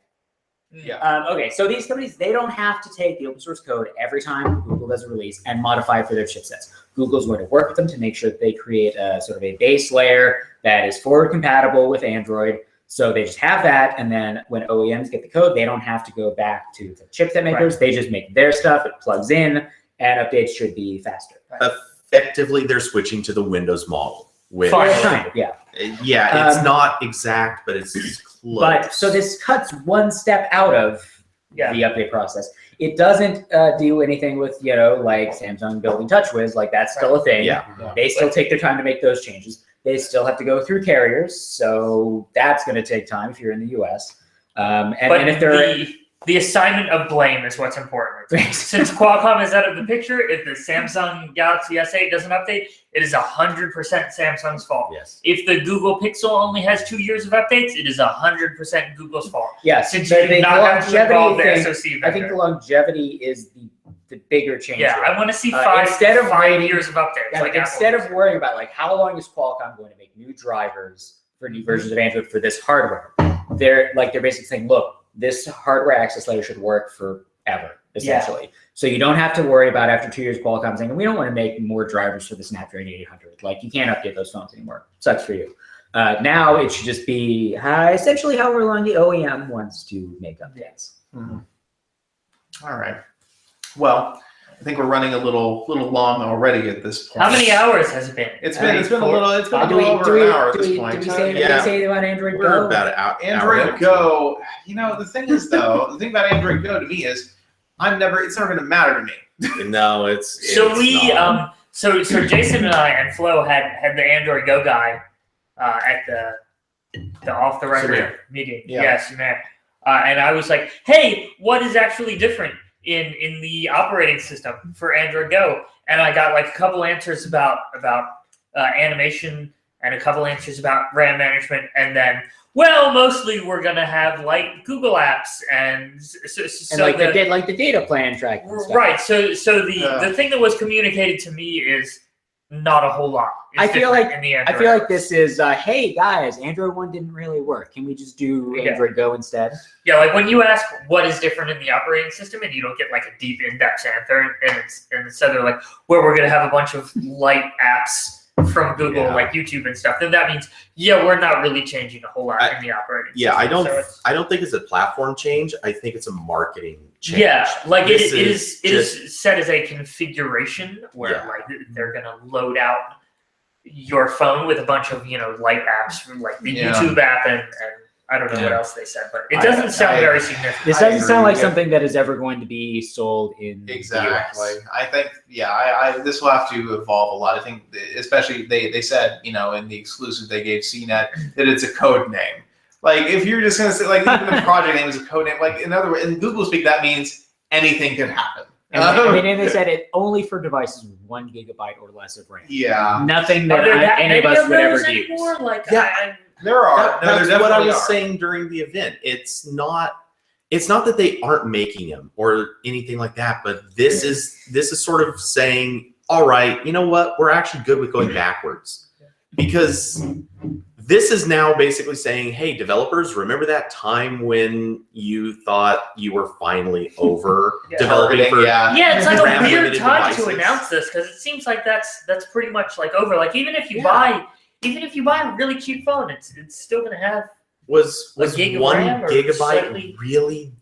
Yeah. Okay, so these companies, they don't have to take the open source code every time Google does a release and modify it for their chipsets. Google's going to work with them to make sure that they create a sort of a base layer that is forward compatible with Android. So they just have that, and then when OEMs get the code, they don't have to go back to the chipset makers. Right. They just make their stuff, it plugs in, and updates should be faster. effectively, they're switching to the Windows model. Which, Fine. Yeah. yeah, it's not exact, but it's close. But so this cuts one step out of the update process. It doesn't do anything with, like Samsung building TouchWiz. Like, that's still a thing. Yeah. They still take their time to make those changes. They still have to go through carriers, so that's going to take time if you're in the U.S. And if they're the assignment of blame is what's important. Since Qualcomm is out of the picture, if the Samsung Galaxy S8 doesn't update, it is 100% Samsung's fault. Yes. If the Google Pixel only has 2 years of updates, it is 100% Google's fault. yes, Since the you do not have to involve the thing, SoC vendor. I think the longevity is the bigger change. Yeah, here. I want to see instead of five waiting- years of updates. Yeah, like instead Apple. of worrying about like how long is Qualcomm going to make new drivers for new versions of Android for this hardware, they're basically saying, look, this hardware access layer should work forever, essentially. So you don't have to worry about after 2 years Qualcomm saying, we don't want to make more drivers for the Snapdragon 800. Like, you can't update those phones anymore. Sucks for you. Now it should just be essentially however long the OEM wants to make updates. Mhm. All right. Well, I think we're running a little long already at this point. How many hours has it been? It's been a little over Do an hour at this point. Did we say Yeah. anything about Android We're Go? about out. Android Go, the thing is though, the thing about Android Go to me is it's never going to matter to me. No, it's So it's we not. so Jason and I and Flo had the Android Go guy at the off the record Samir. meeting. Yeah. Yes, Samir. And I was like, hey, what is actually different in the operating system for Android Go? And I got like a couple answers about animation and a couple answers about RAM management, and then mostly we're gonna have like Google Apps and And like the data plan tracking stuff. right. So the thing that was communicated to me is not a whole lot. is I feel different like- in the I Android. feel like this is, hey guys, Android 1 didn't really work. Can we just do Yeah. Android Go instead? Yeah, like when you ask what is different in the operating system, and you don't get like a deep in-depth answer, and instead they're like, we're gonna have a bunch of light apps from Google, Yeah. like YouTube and stuff. Then that means we're not really changing a whole lot in the operating system. I don't. So it's- I don't think it's a platform change. I think it's a marketing change. Yeah, like This it is is set as a configuration where Yeah. like they're gonna load out your phone with a bunch of light apps from like the Yeah. YouTube app and I don't know what Yeah. else they said, but it doesn't sound very significant. This I doesn't agree. sound like something that is ever going to be sold in Exactly. the US. I think, this will have to evolve a lot. I think, especially they said, in the exclusive they gave CNET that it's a code name. Like, if you're just going to say, like, even the project name is a code name, like, in other words, in Google speak, that means anything could happen. And they said it only for devices with 1 gigabyte or less of RAM. Yeah. Nothing Are that there that any of many us would those ever use. anymore? Like, Yeah. There are. That- No, there that's what I definitely was are. saying during the event. It's not that they aren't making them or anything like that, but this is sort of saying, all right, you know what? We're actually good with going backwards, because this is now basically saying, hey, developers, remember that time when you thought you were finally over developing for Yeah, it's like a weird RAM-limited time to devices? announce this because it seems like that's pretty much like over. Like even if you buy a really cheap phone, it's still gonna have Was gig of 1 RAM or gigabyte slightly- really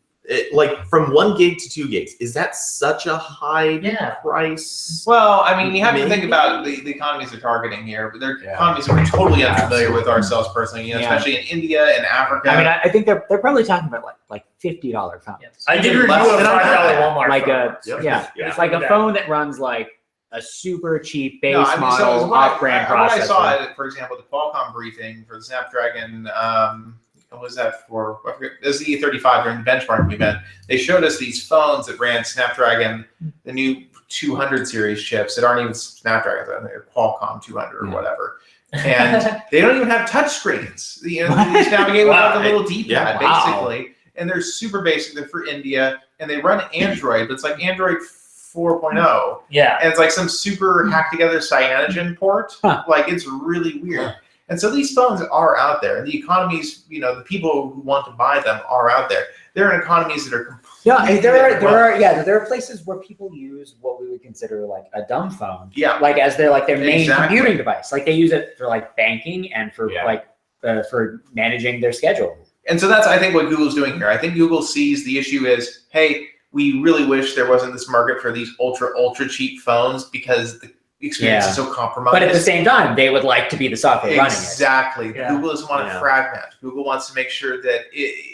like from 1 gig to 2 gigs? Is that such a high price? Well, I mean, you have to think Maybe. about the economies they're targeting here. They're economies that we're totally unfamiliar with ourselves personally, especially in India and Africa. I mean, I think they're probably talking about like $50 phones. I did Even review a less $5 than that. Walmart Like phone. it's like a phone that runs like a super cheap base No, I mean, so model off-brand what I processor. saw, for example, the Qualcomm briefing for the Snapdragon, what was that for? I forget. It was the E35 during the benchmarking event. They showed us these phones that ran Snapdragon, the new 200 series chips that aren't even Snapdragon, they're Qualcomm 200 or whatever. And they don't even have touch screens. You know, you just navigate with like a little D-pad, basically. And they're super basic. They're for India, and they run Android, but it's like Android 4.0. Yeah. And it's like some super hacked together cyanogen port. Like it's really weird. And so these phones are out there. And the economies, the people who want to buy them are out there. They're in economies that are completely there are places where people use what we would consider like a dumb phone. Yeah. Like as their main Exactly. computing device. Like they use it for like banking and for for managing their schedule. And so that's, I think, what Google's doing here. I think Google sees the issue is, hey, we really wish there wasn't this market for these ultra cheap phones because the experience is so compromised. But at the same time, they would like to be the software running it. Exactly. Yeah. Google doesn't want to fragment. Google wants to make sure that,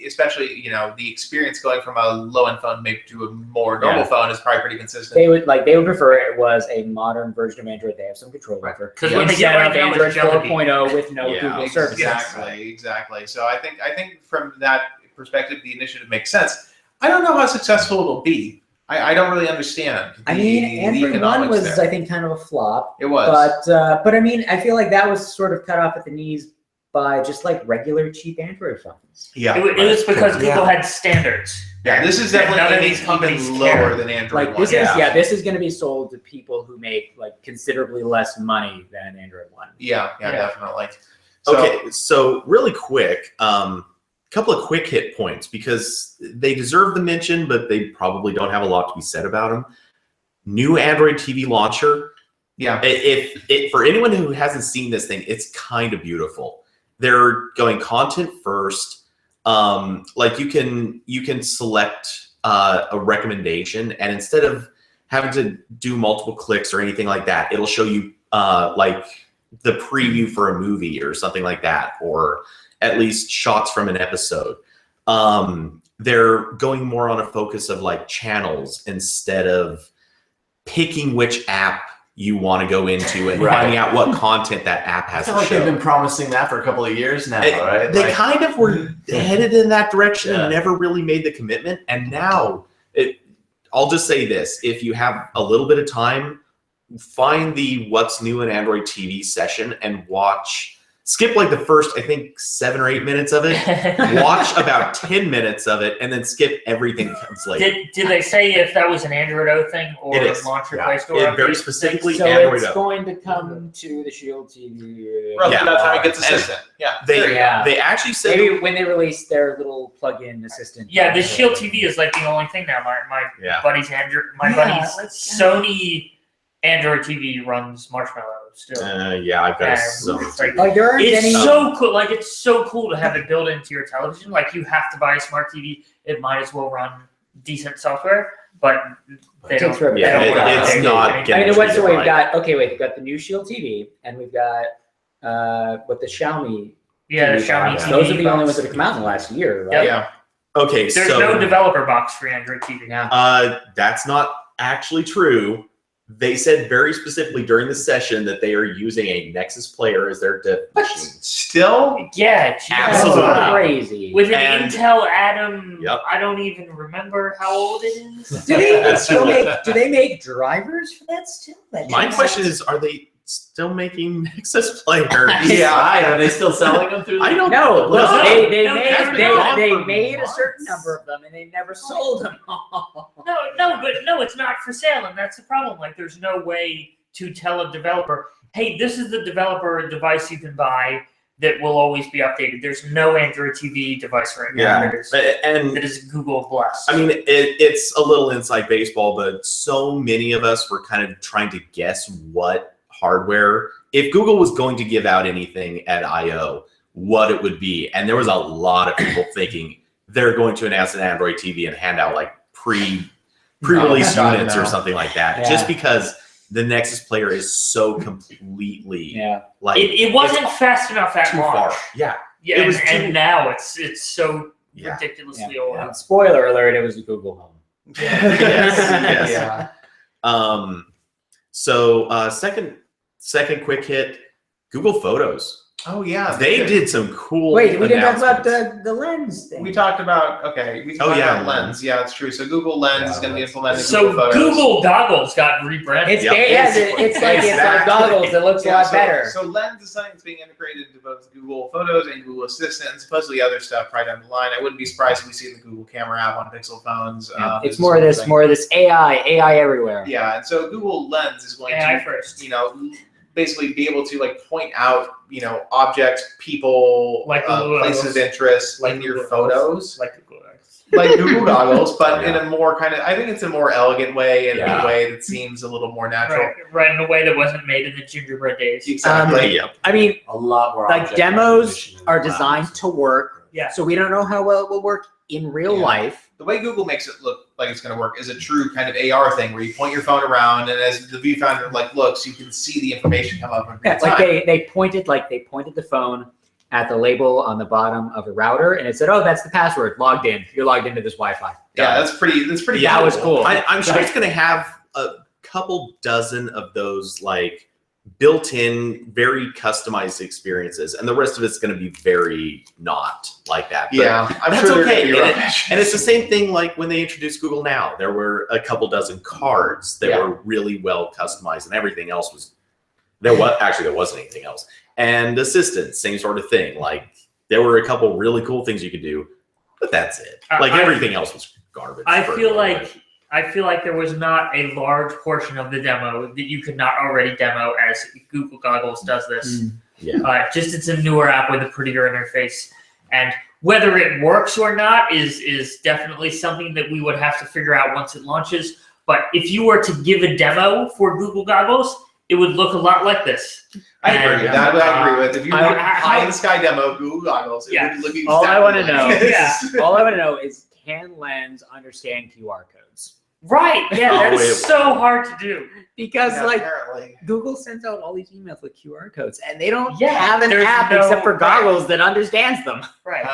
especially, the experience going from a low-end phone maybe to a more normal phone is probably pretty consistent. They would prefer it was a modern version of Android they have some control over. Because what they get right now Android is Jelly Bean. 4.0 with no Google services. Exactly. So I think from that perspective, the initiative makes sense. I don't know how successful it'll be. I don't really understand. Android 1 was, I think, kind of a flop. It was. But I mean, I feel like that was sort of cut off at the knees by just like regular cheap Android phones. Yeah. It was because Google had standards. Yeah, this is None of definitely these companies even care. lower than Android Like 1. this is going to be sold to people who make like considerably less money than Android 1. Yeah, definitely. So really quick, couple of quick hit points because they deserve the mention, but they probably don't have a lot to be said about them. New Android TV launcher. Yeah. If for anyone who hasn't seen this thing, it's kind of beautiful. They're going content first. Like you can select a recommendation, and instead of having to do multiple clicks or anything like that, it'll show you like the preview for a movie or something like that, or at least shots from an episode. They're going more on a focus of like channels instead of picking which app you want to go into and finding out what content that app has I feel to like show. they've been promising that for a couple of years now, right? They kind of were headed in that direction and never really made the commitment. And now, I'll just say this. If you have a little bit of time, find the What's New in Android TV session and skip like the first, I think, 7 or 8 minutes of it. Watch about 10 minutes of it, and then skip everything that comes later. Did they say if that was an Android O thing or It is. launcher Play Store? Very specifically So Android it's O. going to come to the Shield TV. Roughly Yeah. about the time it gets assistant. Yeah. They actually said Maybe when they release their little plug-in assistant. Yeah, the Shield TV is like the only thing now. My buddy's Android, buddy's Sony Android TV runs Marshmallow still. I've got a Sony. It's like, Like there aren't any. so cool. Like it's so cool to have it built into your television. Like you have to buy a smart TV. It might as well run decent software, but they It takes don't. forever. they don't Yeah, want to it's update not anything. getting- I mean, what's the way we've Right. got? We've got the new Shield TV, and we've got what the Xiaomi. Yeah, the TV Xiaomi box. TV. Those are the only box. ones that have come out in the last year, right? Yeah. Okay, There's so no developer box for Android TV. Yeah. that's not actually true. They said very specifically during the session that they are using a Nexus player as their dev machine. Still? Yeah, Absolutely. That's crazy. With an And- Intel Atom, Yep. I don't even remember how old it is. Do they make drivers for that still? My question is, are they still making Nexus players? Are they still selling them through? I don't No, know. look, they No, made for made a months. certain number of them and they never sold them all. No, it's not for sale, and that's the problem. Like, there's no way to tell a developer, hey, this is the developer device you can buy. that will always be updated. There's no Android TV device right now that is Google blessed. I mean, it's a little inside baseball, but so many of us were kind of trying to guess what hardware, if Google was going to give out anything at I/O, what it would be. And there was a lot of people thinking they're going to announce an Android TV and hand out like pre-release units or something like that, just because the Nexus player is so completely like it wasn't fast enough at launch. Far. Yeah, it was and now it's so ridiculously old. Yeah. Spoiler alert: it was Google Home. Yes. So second quick hit, Google Photos. Oh yeah, they did some cool. Wait, we didn't talk about the Lens thing. We talked about about Lens. Yeah, it's true. So Google Lens is going to be implemented. So Google Goggles got rebranded. It's like goggles. It looks a lot better. So Lens is something that's being integrated into both Google Photos and Google Assistant, and supposedly other stuff probably down the line. I wouldn't be surprised if we see the Google Camera app on Pixel phones. It's more of this AI everywhere. Yeah, and so Google Lens is going AI to first. Basically be able to like point out objects, people, places of interest in your photos, like Google Google Goggles, but in a more I think it's a more elegant way and a way that seems a little more natural, right, in a way that wasn't made in the gingerbread days. Exactly. I mean, a lot more like demos are designed to work. Yeah. So we don't know how well it will work in real life. The way Google makes it look like it's going to work is a true kind of AR thing where you point your phone around, and as the viewfinder looks, you can see the information come up. They pointed the phone at the label on the bottom of a router, and it said, "Oh, that's the password. Logged in. You're logged into this Wi-Fi." Yeah, that's pretty. Yeah, that was cool. I'm sure it's going to have a couple dozen of those built-in, very customized experiences, and the rest of it's going to be very not like that. But I'm that's sure okay. And it's the same thing like when they introduced Google Now. There were a couple dozen cards that were really well customized, and everything else was there wasn't anything else. And Assistant, same sort of thing. Like there were a couple really cool things you could do, but that's it. Everything else was garbage. I feel like there was not a large portion of the demo that you could not already demo as Google Goggles does this. Just it's a newer app with a prettier interface. And whether it works or not is definitely something that we would have to figure out once it launches. But if you were to give a demo for Google Goggles, it would look a lot like this. I agree with that. I agree with if you want high in the sky demo of Google Goggles, it would look exactly all I want to know. All I want to know is, can Lens understand QR codes? Right. Yeah, that's so hard to do. Because apparently. Google sends out all these emails with QR codes, and they don't have an app except for Goggles that understands them. Right.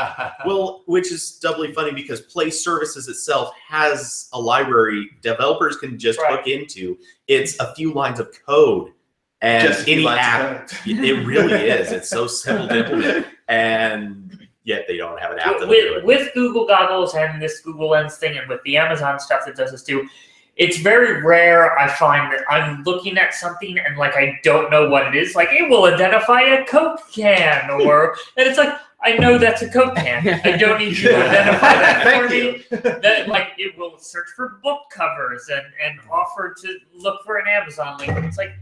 Well, which is doubly funny because Play Services itself has a library developers can just hook into. It's a few lines of code, and just any app. It really is. It's so simple to implement, and yet they don't have an app that with Google Goggles and this Google Lens thing, and with the Amazon stuff that does this too. It's very rare I find that I'm looking at something and I don't know what it is. Like it will identify a Coke can and it's like, I know that's a Coke can. I don't need you to identify that for me. That it will search for book covers and offer to look for an Amazon link. It's like,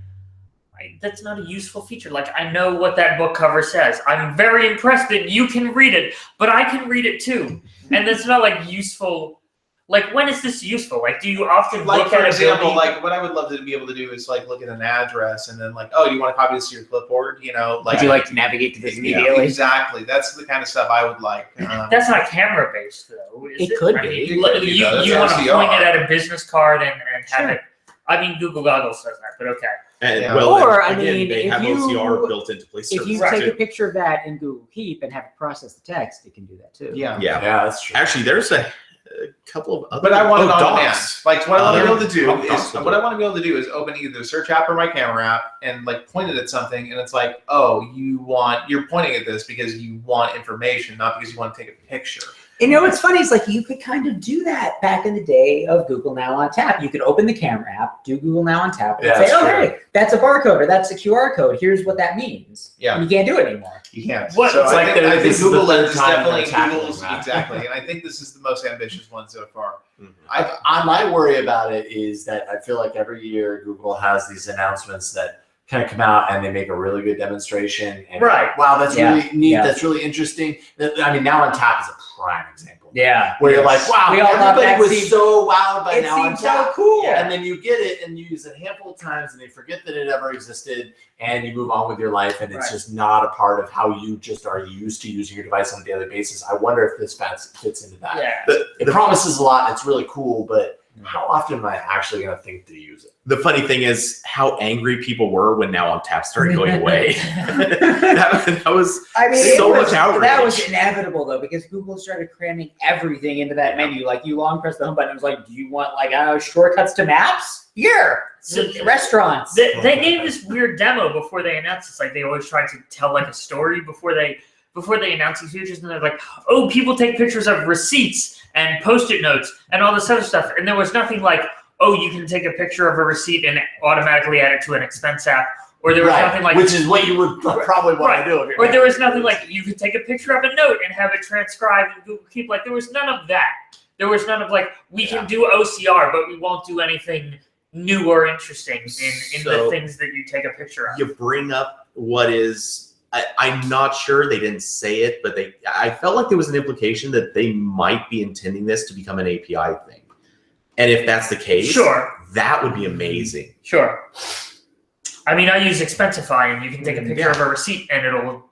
that's not a useful feature. I know what that book cover says. I'm very impressed that you can read it, but I can read it too. And that's not useful. When is this useful? Do you often look for at example, what I would love to be able to do is look at an address and then oh, do you want to copy this to your clipboard? Would you like to navigate to this immediately? Exactly. That's the kind of stuff I would like. That's not camera based though. It could be. You want to point it at a business card and have it. I mean, Google Goggles does that, but okay. And, they have OCR built into Play Services. If you take a picture of that in Google Keep and have it process the text, it can do that too. Yeah, that's true. Actually, there's a couple of other. But I want it on demand. What I want to be able to do is open either the search app or my camera app and point it at something, and it's oh, you're pointing at this because you want information, not because you want to take a picture. What's funny is you could kind of do that back in the day of Google Now on Tap. You could open the camera app, do Google Now on Tap, and say, "Oh, hey, that's a barcode or that's a QR code. Here's what that means." Yeah, and you can't do it anymore. You can't. What? So I think Google Lens is definitely exactly, and I think this is the most ambitious one so far. My worry about it is that I feel like every year Google has these announcements that kind of come out and they make a really good demonstration. And Right. wow, that's Yeah. really neat. Yeah. That's really interesting. I mean, Now on Tap is a prime example. Yeah. Where you're like, wow, We all thought everybody that was seemed- so wowed by It Now on seemed so Tap. cool. And then you get it and you use it a handful of times and they forget that it ever existed and you move on with your life and it's Right. just not a part of how you just are used to using your device on a daily basis. I wonder if this fits into that. Yeah. It promises a lot and it's really cool, but how often am I actually going to think to use it? The funny thing is how angry people were when Now on Tap started going away. that was I mean, so it much was, outrage. that was inevitable though, because Google started cramming everything into that menu. Like you long press the home button, it was like, do you want like shortcuts to maps? Here, So- restaurants. They gave this weird demo before they announced this. Like they always try to tell like a story before they announce these features, and they're like, oh, people take pictures of receipts and Post-it notes and all this other stuff. And there was nothing like, oh, you can take a picture of a receipt and automatically add it to an expense app. Or there was nothing like, which is what you would probably want to do. If you're or there was nothing like you could take a picture of a note and have it transcribed in Google Keep. Like there was none of that. There was none of like, we can do OCR, but we won't do anything new or interesting in the So- things that you take a picture of. You bring up what is. I'm not sure they didn't say it, but I felt like there was an implication that they might be intending this to become an API thing. And if that's the case, Sure. that would be amazing. Sure. I mean, I use Expensify, and you can take a picture of a receipt, and it'll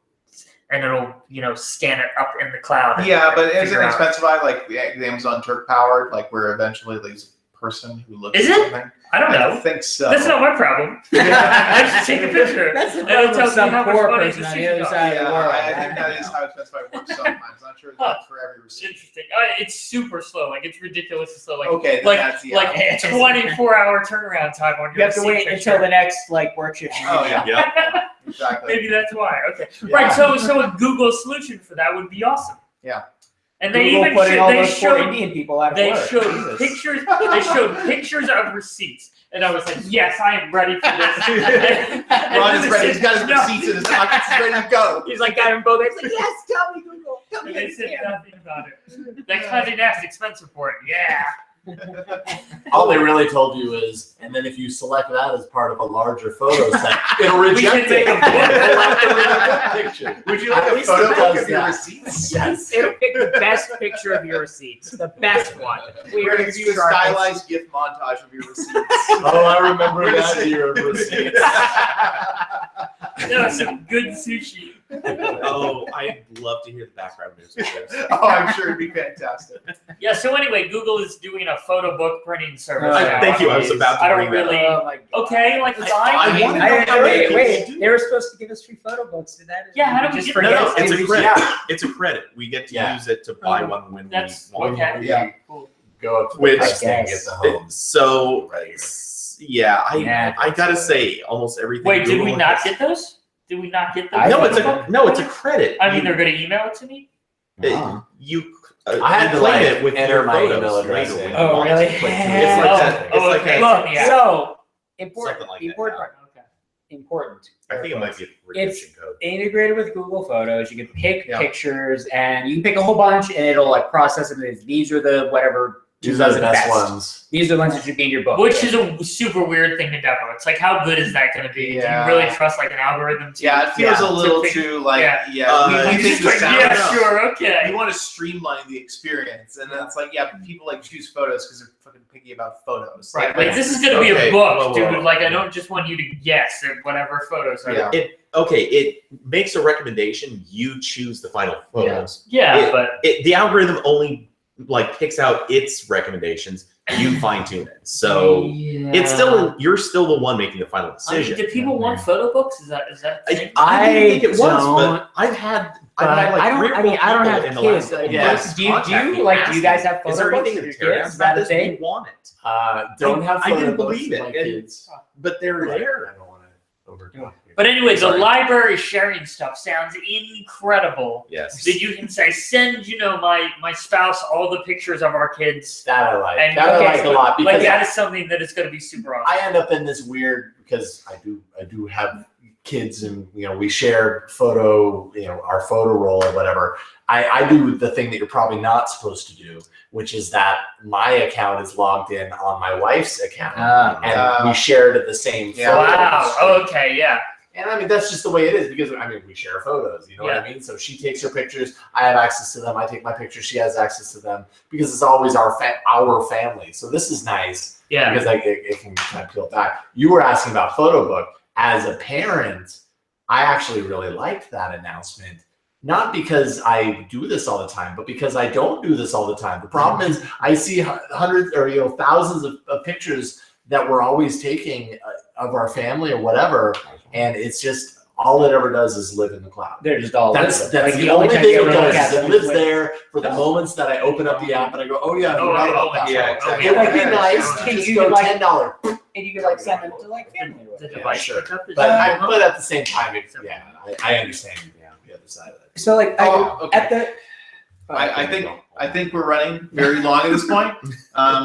scan it up in the cloud. Yeah, but and isn't figure out- Expensify like the Amazon Turk powered, like where eventually there's a person who looks Is at it? something? I don't I know. don't think so. That's not my problem. I just take a picture. That's the And it'll problem tell with me some how much poor money person the on the receipt other cost. side of the Yeah, world. I think that is how Expensify works sometimes. Not sure that's for every receipt. Interesting. It's super slow. Like it's ridiculously slow. Like Okay, then like that's yeah. like 24-hour turnaround time on your You have to receipt wait picture. until the next like work shift. Oh yeah, Yeah. exactly. Maybe that's why. Okay. Yeah. Right. So a Google solution for that would be awesome. Yeah. And they Google even putting all they those poor showed Indian people out of they work. showed Jesus. pictures. They showed pictures of receipts, and I was like, yes, I am ready for this. Ron is ready. He's got his No. receipts in his pockets. He's ready to go. He's like got him both. He's like, yes, tell me Google. Tell me And they this said here. nothing about it. That Condé Nast expense report. Yeah. All they really told you is, and then if you select that as part of a larger photo set, it'll We reject can it. make a book. It'll have to reject the picture. Would you like At a least photo it book does of your that. receipts? Yes. It'll pick the best picture of your receipts, the best one. We're going to do a stylized gift montage of your receipts. Oh, I remember that year of receipts. That was some good sushi. Oh, I'd love to hear the background music. Oh, I'm sure it'd be fantastic. Yeah. So anyway, Google is doing a photo book printing service. Oh, now. Thank you. I was about to I don't bring that up. really. Oh my God. Okay, like fine. I mean, wanna know how many people Wait, do. they were supposed to give us free photo books. Did that? Yeah, how do we just get forget? No, it's a Did we- credit. Yeah. It's a credit. We get to Yeah. use it to buy one when That's we want. okay. Yeah. Cool. Go up to Which- the price tag and get Yes. the home. So, yeah, Yeah. I gotta say, almost everything. Wait, did we Google not has- get those? Did we not get those? I No, think it's a credit. I mean, they're going to email it to me. Oh. You. I had you to claim like it with enter your my photos email address later in. when you Oh, want. really? It's like Oh, that. It's oh, like okay. that. Look, Yeah. so important, Something like that, important yeah. part. Important. I think it might be a redemption code. Integrated with Google Photos. You can pick Yeah. pictures, and you can pick a whole bunch, and it'll like process it. As, these are the whatever. These are the 2000 best ones. These are the ones that should be in your book. Which is a super weird thing to demo. It's like, how good is that going to be? Yeah. Do you really trust like an algorithm? To, Yeah, it feels Yeah. a little to too like Yeah. we It's think just the like, sound. yeah, enough. sure, okay. You want to streamline the experience, and then it's like, yeah, but people like choose photos because they're fucking picky about photos. Right, Like, like this is going to be Okay, a book, whoa, whoa, dude. whoa. Like, I don't just want you to guess at whatever photos are. Yeah. It makes a recommendation. You choose the final photos. Yeah, but The algorithm only like picks out its recommendations. You fine tune it. So it's still you're still the one making the final I mean, decision. do people want photo books? Is that a thing? I didn't think it was, don't, but I've had But like I don't. 3 or I mean, 4 I don't people have in the kids. last couple Yeah. months Do you contact me like? Do you asking, guys have is photo there books anything of your to tear down kids? Is that a about this? We thing? want it, Don't I have didn't photo books believe with it, my and- kids. but they're there. I don't want to overtalk you. But anyway, the Sorry. library sharing stuff sounds incredible. Yes. That you can say, send my spouse all the pictures of our kids. That I like. And That I okay, like a lot Like because that is something that is going to be super awesome. I end up in this weird because I do have kids and we share photo, our photo roll or whatever, I do the thing that you're probably not supposed to do, which is that my account is logged in on my wife's account, and we share it at the same. Wow. Okay. Yeah. And I mean, that's just the way it is because we share photos, you know what I mean? So she takes her pictures, I have access to them. I take my pictures, she has access to them because it's always our family. So this is nice because it can kind of peel back. You were asking about photo book. As a parent, I actually really liked that announcement. Not because I do this all the time, but because I don't do this all the time. The problem is I see hundreds or thousands of pictures that we're always taking of our family or whatever, and it's just all it ever does is live in the cloud. They're just all that's like the only thing it does. It lives there for the moments that I open up the app and I go, oh yeah, I forgot about that. Yeah, exactly. It would be nice to just go $10. And you could send them to family. The Yeah, device sure. pickup is But at the same time, I understand the other side of it. So at the. I think we're running very long at this point.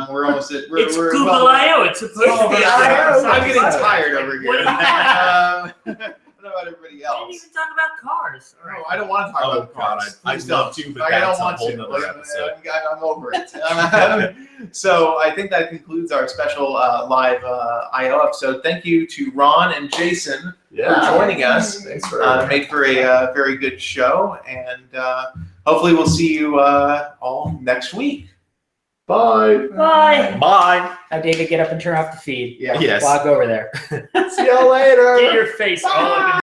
We're almost at. It's Google I/O. It's supposed to be I/O. I'm getting tired over here. What I don't know about everybody We didn't else. even talk about cars. All right. No, I don't want to talk about cars. I'd love to, but I that's don't a want whole to. nother episode. I'm over it. So I think that concludes our special live I/O episode. Thank you to Ron and Jason for joining us. Thanks for made for a very good show, and hopefully we'll see you all next week. Bye. Bye. Bye. Now, David, get up and turn off the feed. Yeah. Yes. Log over there. See y'all later. Get your face all up in